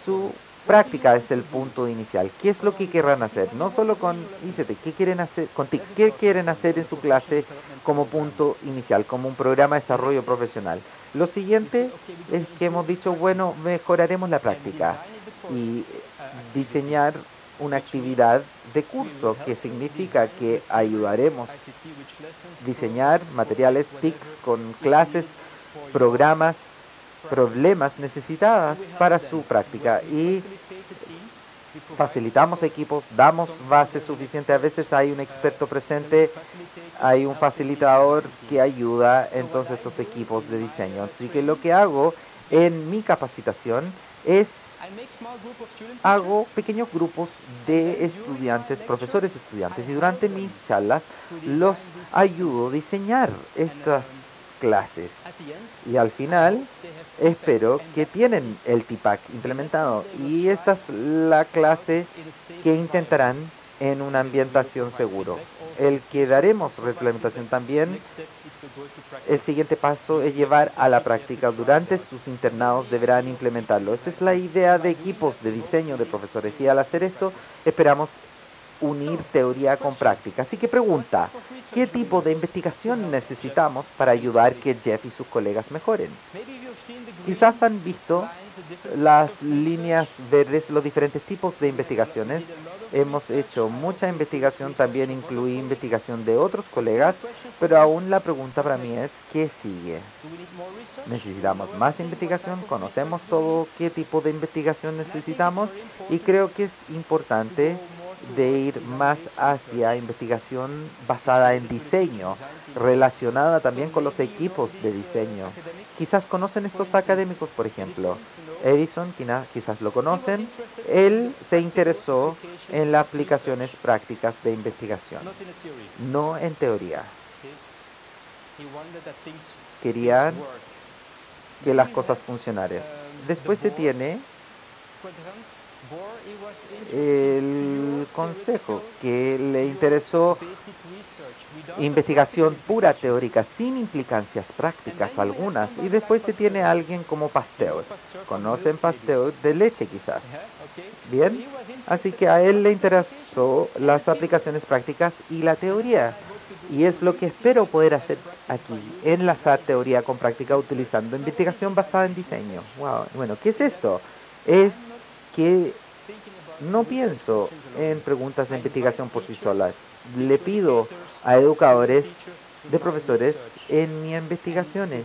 su práctica es el punto inicial. ¿Qué es lo que querrán hacer? No solo con ICT, ¿qué quieren hacer con TICs? ¿Qué quieren hacer en su clase como punto inicial, como un programa de desarrollo profesional? Lo siguiente es que hemos dicho, bueno, mejoraremos la práctica y diseñar una actividad de curso, que significa que ayudaremos a diseñar materiales TICs con clases, programas, problemas necesitadas para su práctica, y facilitamos equipos, damos base suficiente. A veces hay un experto presente, hay un facilitador que ayuda entonces estos equipos de diseño. Así que lo que hago en mi capacitación es hago pequeños grupos de estudiantes, profesores estudiantes, y durante mis charlas los ayudo a diseñar estas clases. Y al final espero que tienen el TPACK implementado, y esta es la clase que intentarán en una ambientación seguro. El que daremos retroalimentación también. El siguiente paso es llevar a la práctica. Durante sus internados deberán implementarlo. Esta es la idea de equipos de diseño de profesores, y al hacer esto esperamos unir teoría con práctica. Así que pregunta, ¿qué tipo de investigación necesitamos para ayudar que Jeff y sus colegas mejoren? Quizás han visto las líneas verdes, los diferentes tipos de investigaciones. Hemos hecho mucha investigación, también incluí investigación de otros colegas, pero aún la pregunta para mí es, ¿qué sigue? ¿Necesitamos más investigación? ¿Conocemos todo qué tipo de investigación necesitamos? Y creo que es importante de ir más hacia investigación basada en diseño, relacionada también con los equipos de diseño. Quizás conocen estos académicos, por ejemplo. Edison, quizás lo conocen. Él se interesó en las aplicaciones prácticas de investigación, no en teoría. Querían que las cosas funcionaran. Después se tiene el consejo, que le interesó investigación pura teórica sin implicancias prácticas algunas, y después se tiene alguien como Pasteur. ¿Conocen Pasteur? De leche quizás. Bien, así que a él le interesó las aplicaciones prácticas y la teoría, y es lo que espero poder hacer aquí, enlazar teoría con práctica utilizando investigación basada en diseño. Wow. Bueno, ¿qué es esto? Es que no pienso en preguntas de investigación por sí solas. Le pido a educadores de profesores en mis investigaciones,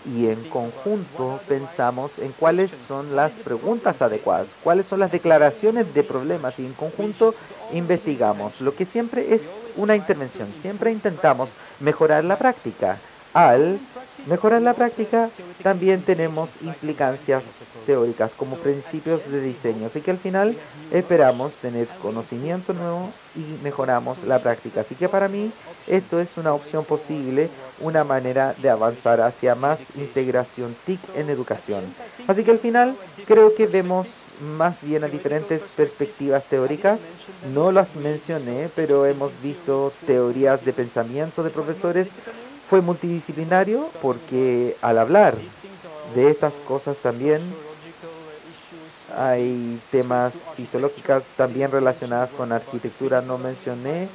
y en conjunto pensamos en cuáles son las preguntas adecuadas, cuáles son las declaraciones de problemas, y en conjunto investigamos. Lo que siempre es una intervención, siempre intentamos mejorar la práctica al mejorar la práctica, también tenemos implicancias teóricas como principios de diseño. Así que al final esperamos tener conocimiento nuevo y mejoramos la práctica. Así que para mí esto es una opción posible, una manera de avanzar hacia más integración TIC en educación. Así que al final creo que vemos más bien a diferentes perspectivas teóricas. No las mencioné, pero hemos visto teorías de pensamiento de profesores. Fue multidisciplinario porque al hablar de estas cosas también hay temas fisiológicos también relacionadas con arquitectura. No mencioné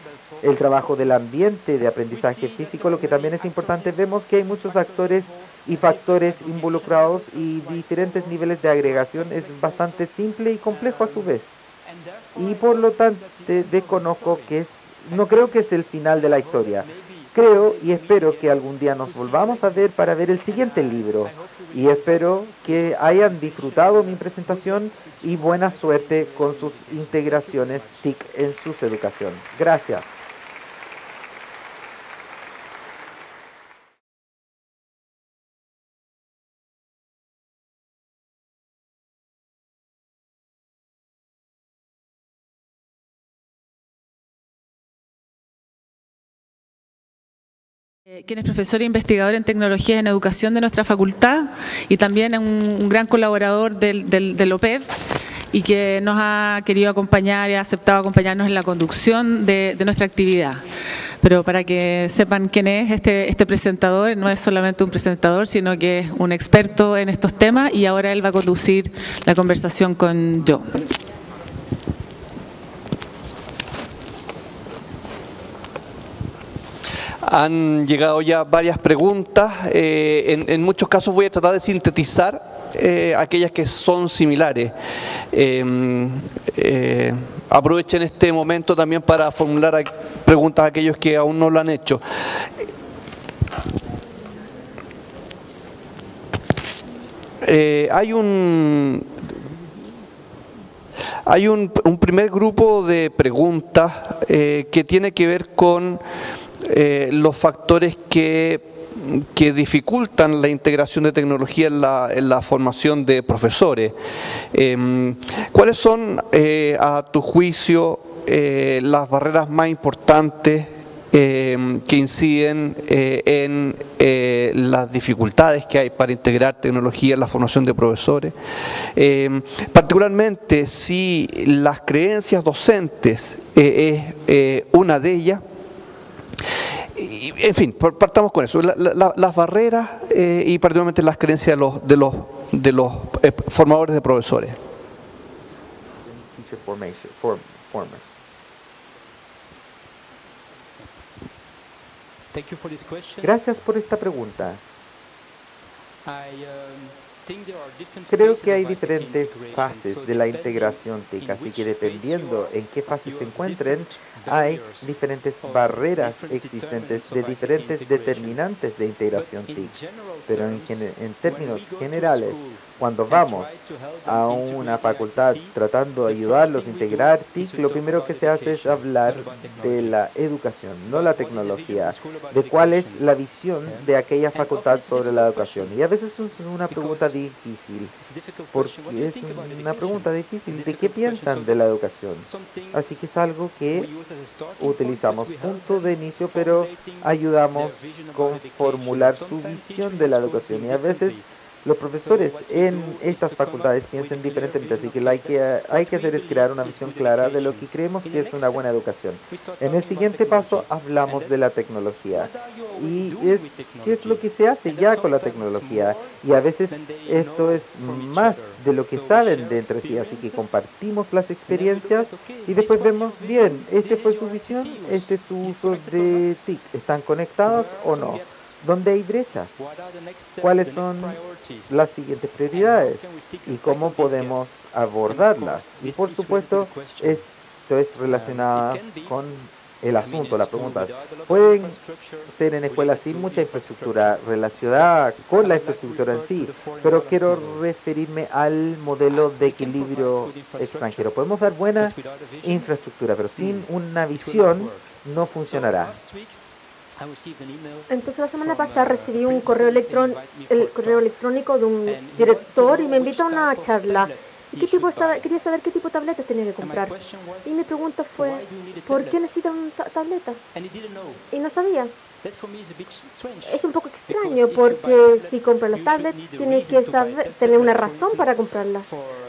el trabajo del ambiente de aprendizaje físico, lo que también es importante. Vemos que hay muchos actores y factores involucrados y diferentes niveles de agregación. Es bastante simple y complejo a su vez. Y por lo tanto desconozco que no creo que es el final de la historia. Creo y espero que algún día nos volvamos a ver para ver el siguiente libro. Y espero que hayan disfrutado mi presentación y buena suerte con sus integraciones TIC en su educación. Gracias. Quien es profesor e investigador en tecnologías en educación de nuestra facultad y también un gran colaborador del OPED y que nos ha querido acompañar y ha aceptado acompañarnos en la conducción de nuestra actividad. Pero para que sepan quién es este presentador, no es solamente un presentador, sino que es un experto en estos temas y ahora él va a conducir la conversación con yo. Han llegado ya varias preguntas. En muchos casos voy a tratar de sintetizar aquellas que son similares. Aprovechen este momento también para formular preguntas a aquellos que aún no lo han hecho. Hay un primer grupo de preguntas que tiene que ver con los factores que dificultan la integración de tecnología en la formación de profesores. ¿Cuáles son, a tu juicio, las barreras más importantes que inciden en las dificultades que hay para integrar tecnología en la formación de profesores? Particularmente si las creencias docentes es una de ellas. En fin, partamos con eso, las barreras y particularmente las creencias de los formadores de profesores. Gracias por esta pregunta. Creo que hay diferentes fases de la integración TIC, así que dependiendo en qué fase se encuentren, hay diferentes barreras existentes de diferentes determinantes de integración TIC. Pero en términos generales, cuando vamos a una facultad tratando de ayudarlos a integrar TIC, lo primero que se hace es hablar de la educación, no la tecnología, de cuál es la visión de aquella facultad sobre la educación. Y a veces es una pregunta difícil, porque es una pregunta difícil de qué piensan de la educación. Así que es algo que utilizamos punto de inicio, pero ayudamos con formular su visión de la educación. Y a veces los profesores en estas facultades piensan diferentemente, así que lo hay que hacer es crear una visión clara de lo que creemos que es una buena educación. En el siguiente paso hablamos de la tecnología y qué es lo que se hace ya con la tecnología, y a veces esto es más de lo que saben de entre sí, así que compartimos las experiencias y después vemos, bien, este fue su visión, este es su uso de TIC, ¿están conectados o no? ¿Dónde hay brechas? ¿Cuáles son las siguientes prioridades? ¿Y cómo podemos abordarlas? Y por supuesto, esto es relacionado con el asunto, la pregunta. Pueden ser en escuelas sin mucha infraestructura relacionada con la infraestructura en sí, pero quiero referirme al modelo de equilibrio extranjero. Podemos dar buena infraestructura, pero sin una visión no funcionará. Entonces la semana pasada recibí un correo electrónico de un director y me invitó a una charla. ¿Y quería saber qué tipo de tabletas tenía que comprar. Y mi pregunta fue, ¿por qué necesitan tabletas? Y no sabía. Es un poco extraño porque si compras las tablets tienes que tener una razón para comprarlas.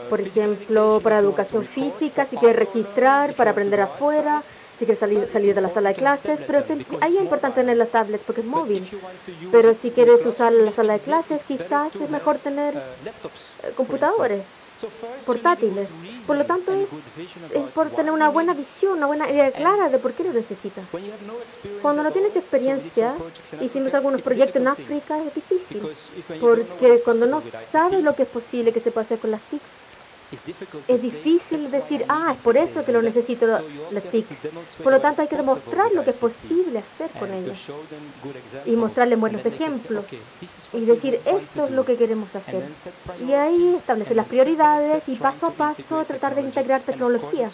Por ejemplo, para educación física, si quieres registrar, para aprender afuera, si quieres salir de la sala de clases. Pero ahí es importante tener las tablets porque es móvil. Pero si quieres usar la sala de clases, quizás es mejor tener computadores portátiles. Por lo tanto, es por tener una buena visión, una buena idea clara de por qué lo necesitas. Cuando no tienes experiencia, hicimos algunos proyectos en África, es difícil, porque cuando no sabes lo que es posible que se puede hacer con las TIC, es difícil decir, es por eso que lo necesito las TIC. Por lo tanto, hay que demostrar lo que es posible hacer con ellas y mostrarles buenos ejemplos y decir, esto es lo que queremos hacer. Y ahí establecer las prioridades y paso a paso tratar de integrar tecnología.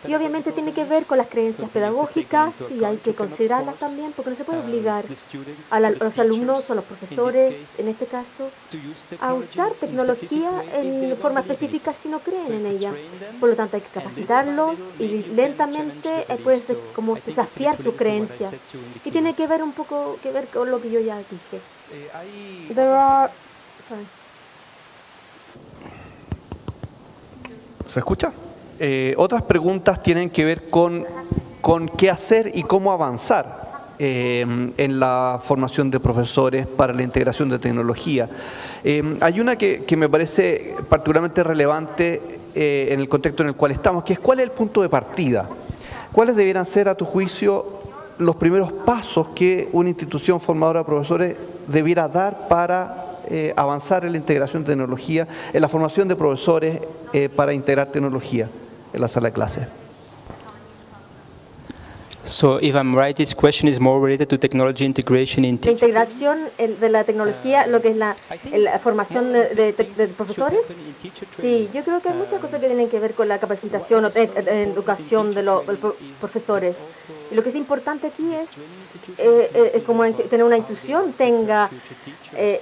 Y obviamente tiene que ver con las creencias pedagógicas y hay que considerarlas también porque no se puede obligar a los alumnos o a los profesores, en este caso, a usar tecnología en forma específica si no creen en ella. Por lo tanto, hay que capacitarlos y lentamente puedes como desafiar tu creencia. Y tiene que ver un poco con lo que yo ya dije. ¿Se escucha? Otras preguntas tienen que ver con qué hacer y cómo avanzar en la formación de profesores para la integración de tecnología. Hay una que me parece particularmente relevante en el contexto en el cual estamos, que es cuál es el punto de partida. ¿Cuáles debieran ser, a tu juicio, los primeros pasos que una institución formadora de profesores debiera dar para avanzar en la integración de tecnología, en la formación de profesores para integrar tecnología en la sala de clases? So, if I'm right, this question is more related to technology integration in la integración de la tecnología, lo que es la formación de profesores. Sí, yo creo que hay muchas cosas que tienen que ver con la capacitación o educación de los profesores. Y lo que es importante aquí es como tener una institución tenga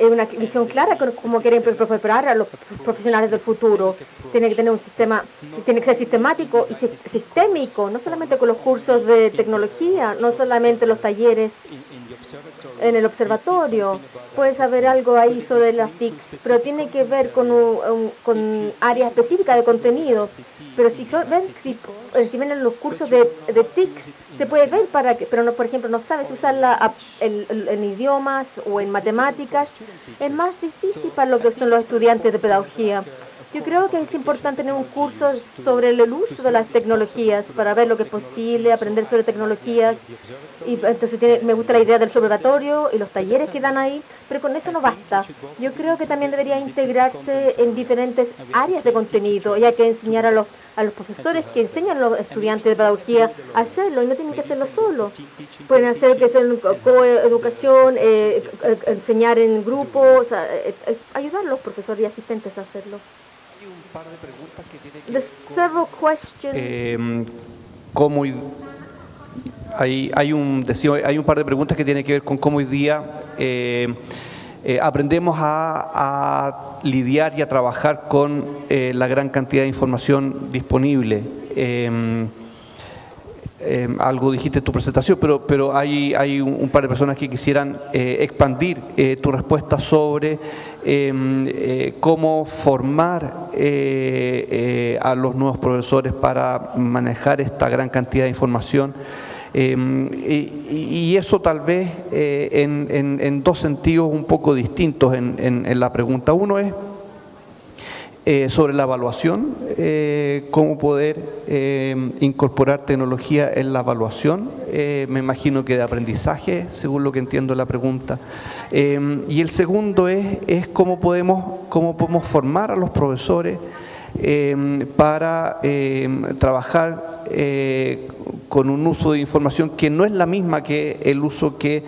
una visión clara con cómo quieren preparar a los profesionales del futuro. Tiene que tener un sistema, tiene que ser sistemático y sistémico, no solamente con los cursos de tecnología, no solamente los talleres en el observatorio. Puedes saber algo ahí sobre las TIC, pero tiene que ver con áreas específicas de contenidos. Pero si ven en los cursos de TIC, se puede ver pero no, por ejemplo, no sabes usarla en idiomas o en matemáticas, es más difícil para lo que son los estudiantes de pedagogía. Yo creo que es importante tener un curso sobre el uso de las tecnologías para ver lo que es posible, aprender sobre tecnologías. Y entonces me gusta la idea del observatorio y los talleres que dan ahí, pero con eso no basta. Yo creo que también debería integrarse en diferentes áreas de contenido, y hay que enseñar a los profesores que enseñan a los estudiantes de pedagogía a hacerlo, y no tienen que hacerlo solo. Pueden hacer que sea coeducación, enseñar en grupos, ayudar a los profesores y asistentes a hacerlo. Several questions. Hay un par de preguntas que tienen que ver con cómo hoy día aprendemos a lidiar y a trabajar con la gran cantidad de información disponible. Algo dijiste en tu presentación, pero hay un par de personas que quisieran expandir tu respuesta sobre cómo formar a los nuevos profesores para manejar esta gran cantidad de información. Y eso tal vez en dos sentidos un poco distintos en la pregunta. Uno es sobre la evaluación, cómo poder incorporar tecnología en la evaluación, me imagino que de aprendizaje, según lo que entiendo la pregunta. Y el segundo es cómo podemos formar a los profesores para trabajar con un uso de información que no es la misma que el uso que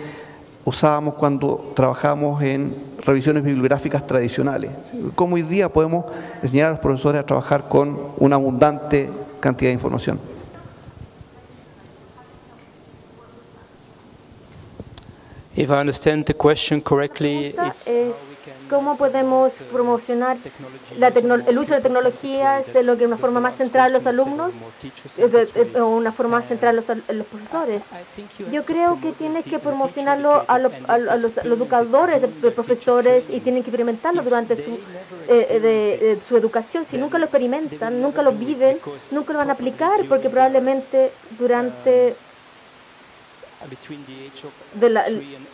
usábamos cuando trabajábamos en revisiones bibliográficas tradicionales. ¿Cómo hoy día podemos enseñar a los profesores a trabajar con una abundante cantidad de información? If I understand the question correctly, it's ¿cómo podemos promocionar el uso de tecnologías de lo que es una forma más central a los alumnos o una forma más central a los profesores? Yo creo que tienes que promocionarlo a los educadores, de profesores, y tienen que experimentarlo durante su educación. Si nunca lo experimentan, nunca lo viven, nunca lo van a aplicar, porque probablemente durante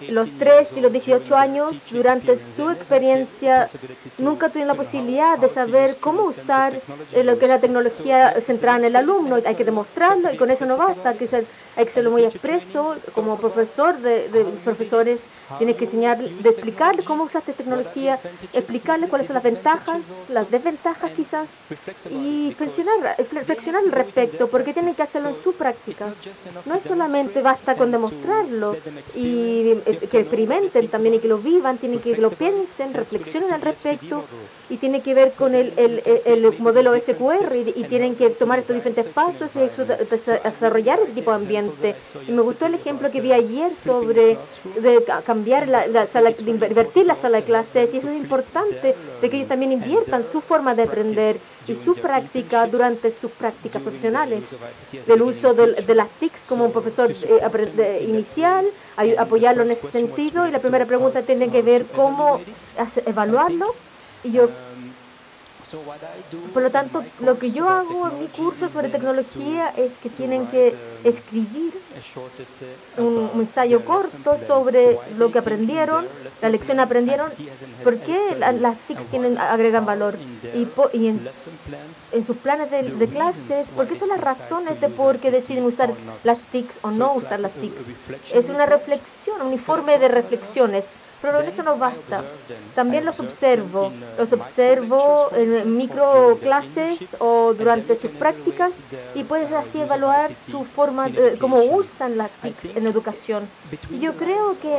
los 3 y los 18 años, durante su experiencia, nunca tuvieron la posibilidad de saber cómo usar lo que es la tecnología centrada en el alumno. Hay que demostrarlo y con eso no basta, hay que serlo muy expreso. Como profesor de profesores, tienes que explicarle cómo usar esta tecnología, explicarle cuáles son las ventajas, las desventajas quizás, y reflexionar al respecto, porque tienen que hacerlo en su práctica. No es solamente basta con demostrarlo, y que experimenten también y que lo vivan, tienen que lo piensen, reflexionen al respecto, y tiene que ver con el modelo SQR, y tienen que tomar estos diferentes pasos y desarrollar ese tipo de ambiente. Y me gustó el ejemplo que vi ayer sobre cambiar la sala, de invertir la sala de clases, y eso es importante, de que ellos también inviertan su forma de aprender y su práctica durante sus prácticas profesionales, del uso de las TIC como un profesor inicial, apoyarlo en ese sentido. Y la primera pregunta tiene que ver cómo evaluarlo. Y yo, por lo tanto, lo que yo hago en mi curso sobre tecnología es que tienen que escribir un ensayo corto sobre lo que aprendieron, la lección que aprendieron, por qué las TIC agregan valor, y en sus planes de clases, por qué son las razones de por qué deciden usar las TIC o no usar las TIC. Es una reflexión, un informe de reflexiones. Pero eso no basta. También los observo en microclases o durante sus prácticas, y puedes así evaluar su forma, cómo usan las TIC en educación. Y yo creo que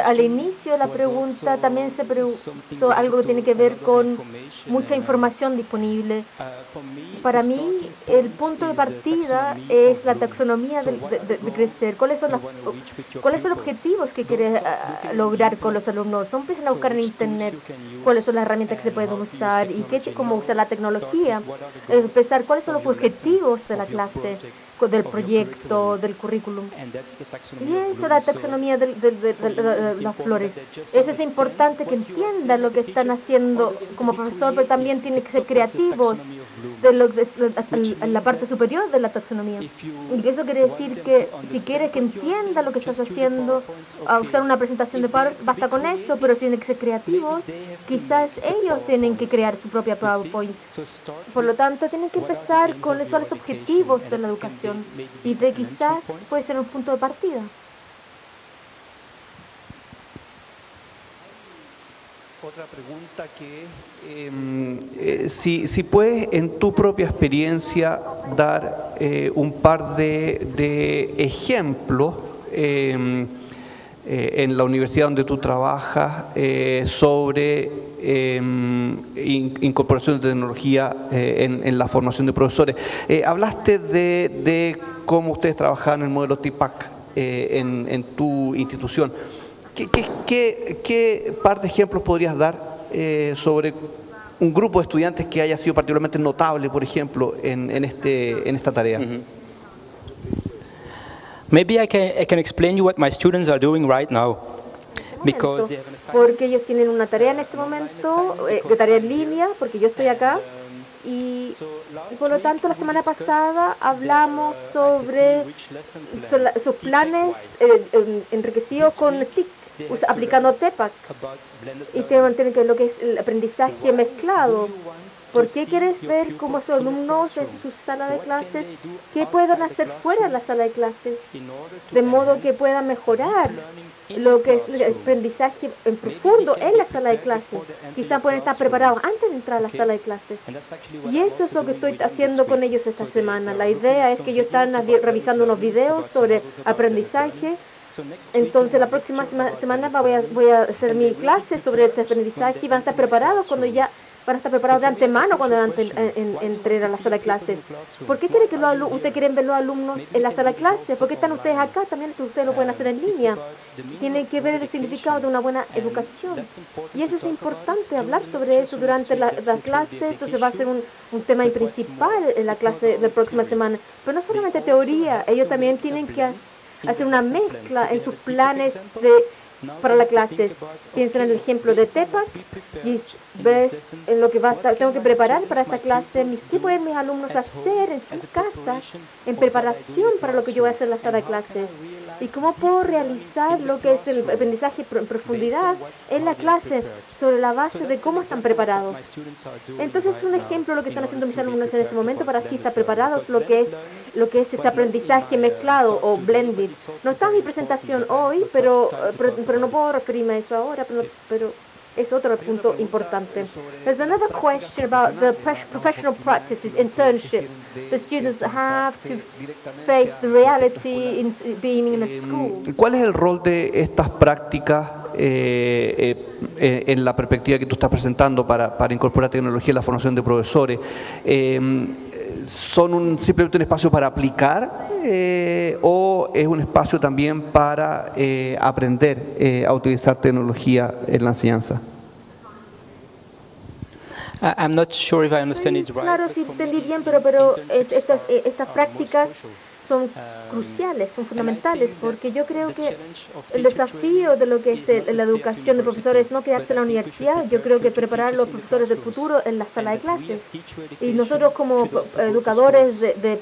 al inicio de la pregunta también se preguntó algo que tiene que ver con mucha información disponible. Para mí, el punto de partida es la taxonomía de crecer. ¿Cuáles son los objetivos que quieres lograr con los alumnos? No empiezan a buscar en Internet cuáles son las herramientas que se pueden usar y cómo usar la tecnología. Empezar cuáles son los objetivos de la clase, del proyecto, del currículum. Y eso es la taxonomía de las flores. Eso es importante, que entiendan lo que están haciendo como profesor, pero también tienen que ser creativos en la parte superior de la taxonomía. Y eso quiere decir que si quieres que entienda lo que estás haciendo, a usar una presentación de PowerPoint, basta con eso, pero tienen que ser creativos. Quizás ellos tienen que crear su propia PowerPoint. Por lo tanto, tienen que empezar con los objetivos de la educación, y quizás puede ser un punto de partida. Otra pregunta que si puedes en tu propia experiencia dar un par de ejemplos en la universidad donde tú trabajas sobre incorporación de tecnología en la formación de profesores. Hablaste de cómo ustedes trabajaban en el modelo TIPAC en tu institución. ¿Qué par de ejemplos podrías dar sobre un grupo de estudiantes que haya sido particularmente notable, por ejemplo, en esta tarea? Maybe I can explain you what my students are doing right now. Porque ellos tienen una tarea en este momento, de tarea en línea, porque yo estoy acá. Y por lo tanto, la semana pasada hablamos sobre sus planes enriquecidos con TIC, aplicando TEPAC, y que mantienen que lo que es el aprendizaje mezclado. ¿Por qué quieres ver cómo sus alumnos en su sala de clases, qué pueden hacer fuera de la sala de clases, de modo que puedan mejorar lo que es el aprendizaje en profundo en la sala de clases? Quizás pueden estar preparados antes de entrar a la sala de clases. Y eso es lo que estoy haciendo con ellos esta semana. La idea es que ellos están revisando unos videos sobre aprendizaje. Entonces la próxima semana voy a hacer mi clase sobre este aprendizaje, y van a estar preparados cuando ya van a estar preparados de antemano cuando entren a la sala de clases. ¿Por qué quiere que ustedes quieren ver los alumnos en la sala de clases? ¿Por qué están ustedes acá? También ustedes lo pueden hacer en línea. Tienen que ver el significado de una buena educación. Y eso es importante, hablar sobre eso durante la clase. Entonces va a ser un tema principal en la clase de la próxima semana. Pero no solamente teoría, ellos también tienen que hacer una mezcla en sus planes para la clase. Piensen en el ejemplo de TEPAC y ves en lo que tengo que preparar para esta clase, qué pueden mis alumnos hacer en sus casas en preparación para lo que yo voy a hacer en la sala de clases. Y cómo puedo realizar lo que es el aprendizaje en profundidad en la clase sobre la base de cómo están preparados. Entonces es un ejemplo de lo que están haciendo mis alumnos en este momento para así estar preparados lo que es este aprendizaje mezclado o blended. No está en mi presentación hoy, pero no puedo referirme a eso ahora, pero es otro punto importante. There's another question about the professional practices, internships. The students have to face the reality in being in a school. ¿Cuál es el rol de estas prácticas en la perspectiva que tú estás presentando para incorporar tecnología en la formación de profesores? ¿Son simplemente un espacio para aplicar o es un espacio también para aprender a utilizar tecnología en la enseñanza? I'm not sure if I understand it right. Claro, sí entendí bien, pero estas prácticas son cruciales, son fundamentales, porque yo creo que el desafío de lo que es la educación de profesores es no quedarse en la universidad. Yo creo que preparar a los profesores del futuro en la sala de clases. Y nosotros como educadores de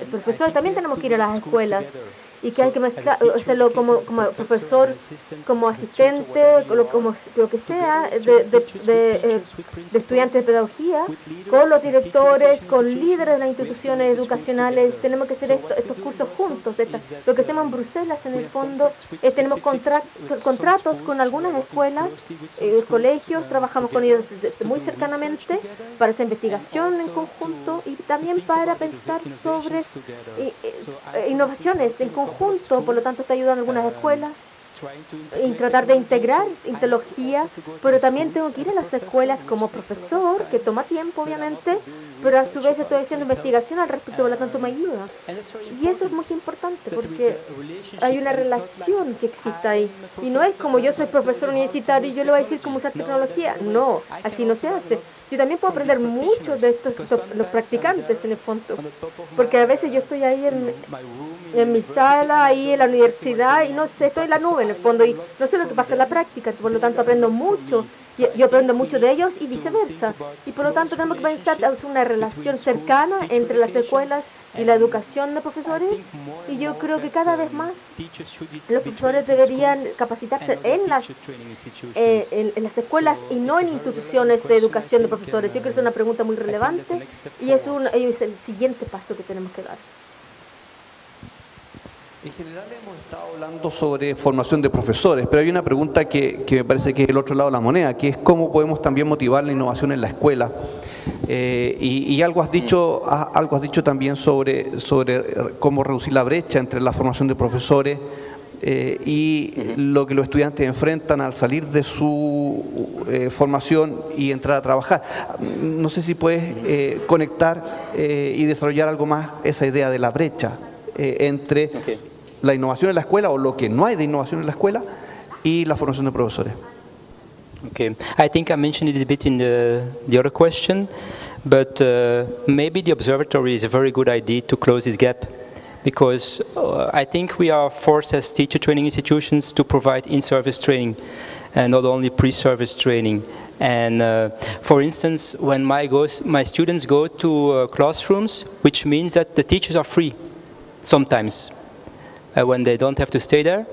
profesores también tenemos que ir a las escuelas. Y que hay que hacerlo como profesor, como asistente, como lo que sea, de estudiantes de pedagogía, con los directores, con líderes de las instituciones educacionales. Tenemos que hacer estos cursos juntos. Lo que hacemos en Bruselas, en el fondo, es tenemos contratos con algunas escuelas, colegios, trabajamos con ellos muy cercanamente para hacer investigación en conjunto y también para pensar sobre innovaciones en conjunto. Por lo tanto, está ayudando a algunas escuelas y tratar de integrar tecnología, pero también tengo que ir a las escuelas como profesor, que toma tiempo obviamente, pero a su vez estoy haciendo investigación al respecto, por lo tanto me ayuda. Y eso es muy importante porque hay una relación que existe ahí. Y no es como yo soy profesor universitario y yo le voy a decir cómo usar tecnología. No, así no se hace. Yo también puedo aprender mucho de los practicantes en el fondo, porque a veces yo estoy ahí en mi sala, ahí en la universidad, y no sé, estoy en la nube en el fondo, y no sé lo que pasa en la práctica, por lo tanto aprendo mucho, yo aprendo mucho de ellos y viceversa, y por lo tanto tenemos que pensar en una relación cercana entre las escuelas y la educación de profesores, y yo creo que cada vez más los profesores deberían capacitarse en las escuelas y no en instituciones de educación de profesores. Yo creo que es una pregunta muy relevante y es el siguiente paso que tenemos que dar. En general hemos estado hablando sobre formación de profesores, pero hay una pregunta que me parece que es el otro lado de la moneda, que es cómo podemos también motivar la innovación en la escuela. Y algo has dicho también sobre cómo reducir la brecha entre la formación de profesores y lo que los estudiantes enfrentan al salir de su formación y entrar a trabajar. No sé si puedes conectar y desarrollar algo más esa idea de la brecha entre la innovación en la escuela o lo que no hay de innovación en la escuela y la formación de profesores. Okay, I think I mentioned it a bit in the other question, but maybe the observatory is a very good idea to close this gap, because I think we are forced as teacher training institutions to provide in-service training and not only pre-service training. And for instance, when my students go to classrooms, which means that the teachers are free sometimes, when they don't have to stay there,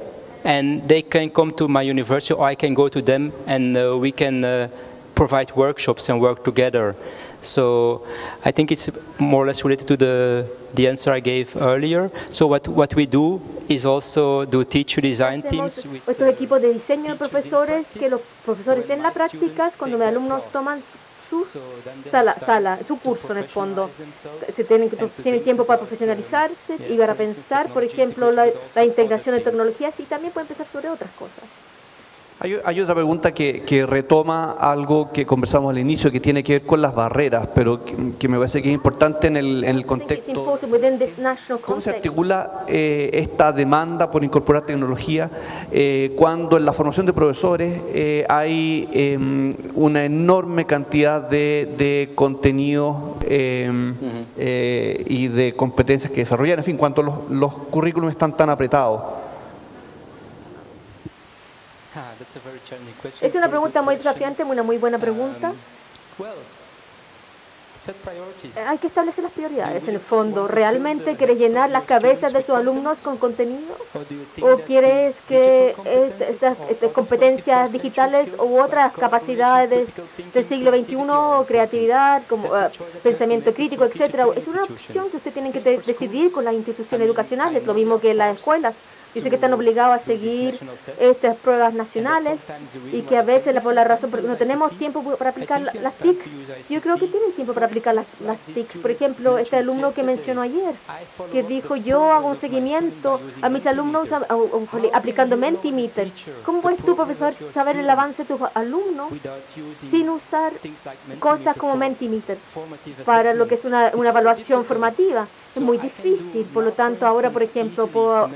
and they can come to my university or I can go to them and we can provide workshops and work together. So I think it's more or less related to the answer I gave earlier. So what we do is also do teacher design teams. Estos equipos de diseño de profesores, que los profesores en la práctica, cuando los alumnos toman su curso en el fondo, tienen tiempo para profesionalizarse y para pensar, por ejemplo, la integración de tecnologías, y también pueden pensar sobre otras cosas. Hay otra pregunta que retoma algo que conversamos al inicio, que tiene que ver con las barreras, pero que me parece que es importante en el contexto. ¿Cómo se articula esta demanda por incorporar tecnología cuando en la formación de profesores hay una enorme cantidad de contenidos y de competencias que desarrollar? En fin, cuando los currículums están tan apretados. Es una pregunta muy desafiante, una muy buena pregunta. Hay que establecer las prioridades, en el fondo. ¿Realmente quieres llenar las cabezas de tus alumnos con contenido? ¿O quieres que estas competencias digitales u otras capacidades del siglo XXI, creatividad, como pensamiento crítico, etcétera? Es una opción que ustedes tienen que decidir con las instituciones educacionales, lo mismo que las escuelas. Dice que están obligados a seguir estas pruebas nacionales y que a veces por la razón porque no tenemos tiempo para aplicar las TIC. Yo creo que tienen tiempo para aplicar las TIC. Por ejemplo, este alumno que mencionó ayer, que dijo, yo hago un seguimiento a mis alumnos aplicando Mentimeter. ¿Cómo puedes tú, profesor, saber el avance de tus alumnos sin usar cosas como Mentimeter para lo que es una evaluación formativa? Es muy difícil, por lo tanto, ahora, por ejemplo,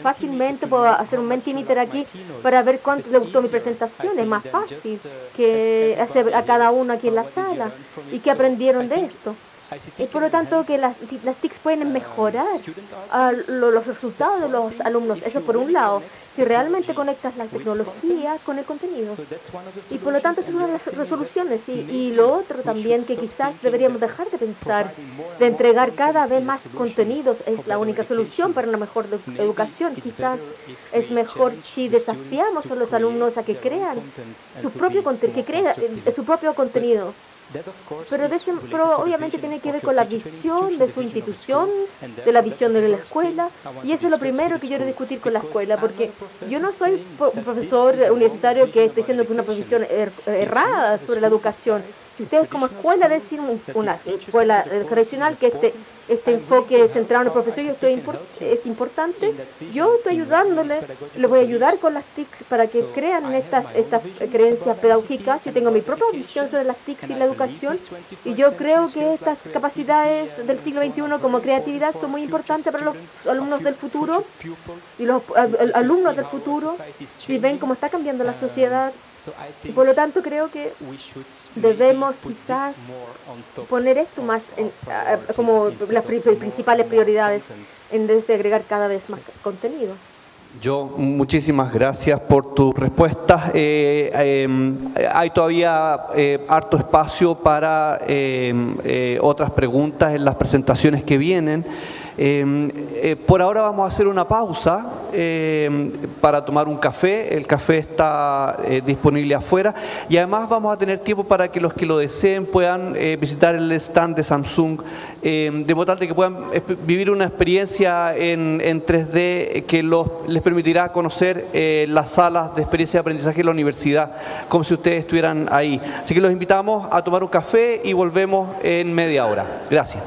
fácilmente puedo hacer un Mentimeter aquí para ver cuánto le gustó mi presentación. Es más fácil que hacer a cada uno aquí en la sala. ¿Y qué aprendieron de esto? Y por lo tanto que las TIC pueden mejorar los resultados de los alumnos. Eso por un lado, si realmente conectas la tecnología con el contenido. Y por lo tanto es una de las resoluciones. Y lo otro también que quizás deberíamos dejar de pensar, de entregar cada vez más contenidos, es la única solución para una mejor educación. Quizás es mejor si desafiamos a los alumnos a que crean su propio contenido. Pero obviamente tiene que ver con la visión de su institución, de la visión de la escuela, y eso es lo primero que yo quiero discutir con la escuela, porque yo no soy un profesor universitario que esté diciendo que una posición errada sobre la educación. Si ustedes como escuela deciden una escuela tradicional que este enfoque centrado en el profesor es importante, yo estoy ayudándole, les voy a ayudar con las TIC para que crean estas creencias pedagógicas. Yo tengo mi propia visión sobre las TIC y la educación, y yo creo que estas capacidades del siglo XXI como creatividad son muy importantes para los alumnos del futuro y los alumnos del futuro, si ven cómo está cambiando la sociedad. Y por lo tanto creo que debemos quizás poner esto más como las principales prioridades en vez de agregar cada vez más contenido. Muchísimas gracias por tus respuestas. Hay todavía harto espacio para otras preguntas en las presentaciones que vienen. Por ahora vamos a hacer una pausa para tomar un café. El café está disponible afuera y además vamos a tener tiempo para que los que lo deseen puedan visitar el stand de Samsung, de modo tal de que puedan vivir una experiencia en 3D que les permitirá conocer las salas de experiencia de aprendizaje de la universidad, como si ustedes estuvieran ahí. Así que los invitamos a tomar un café y volvemos en media hora. Gracias.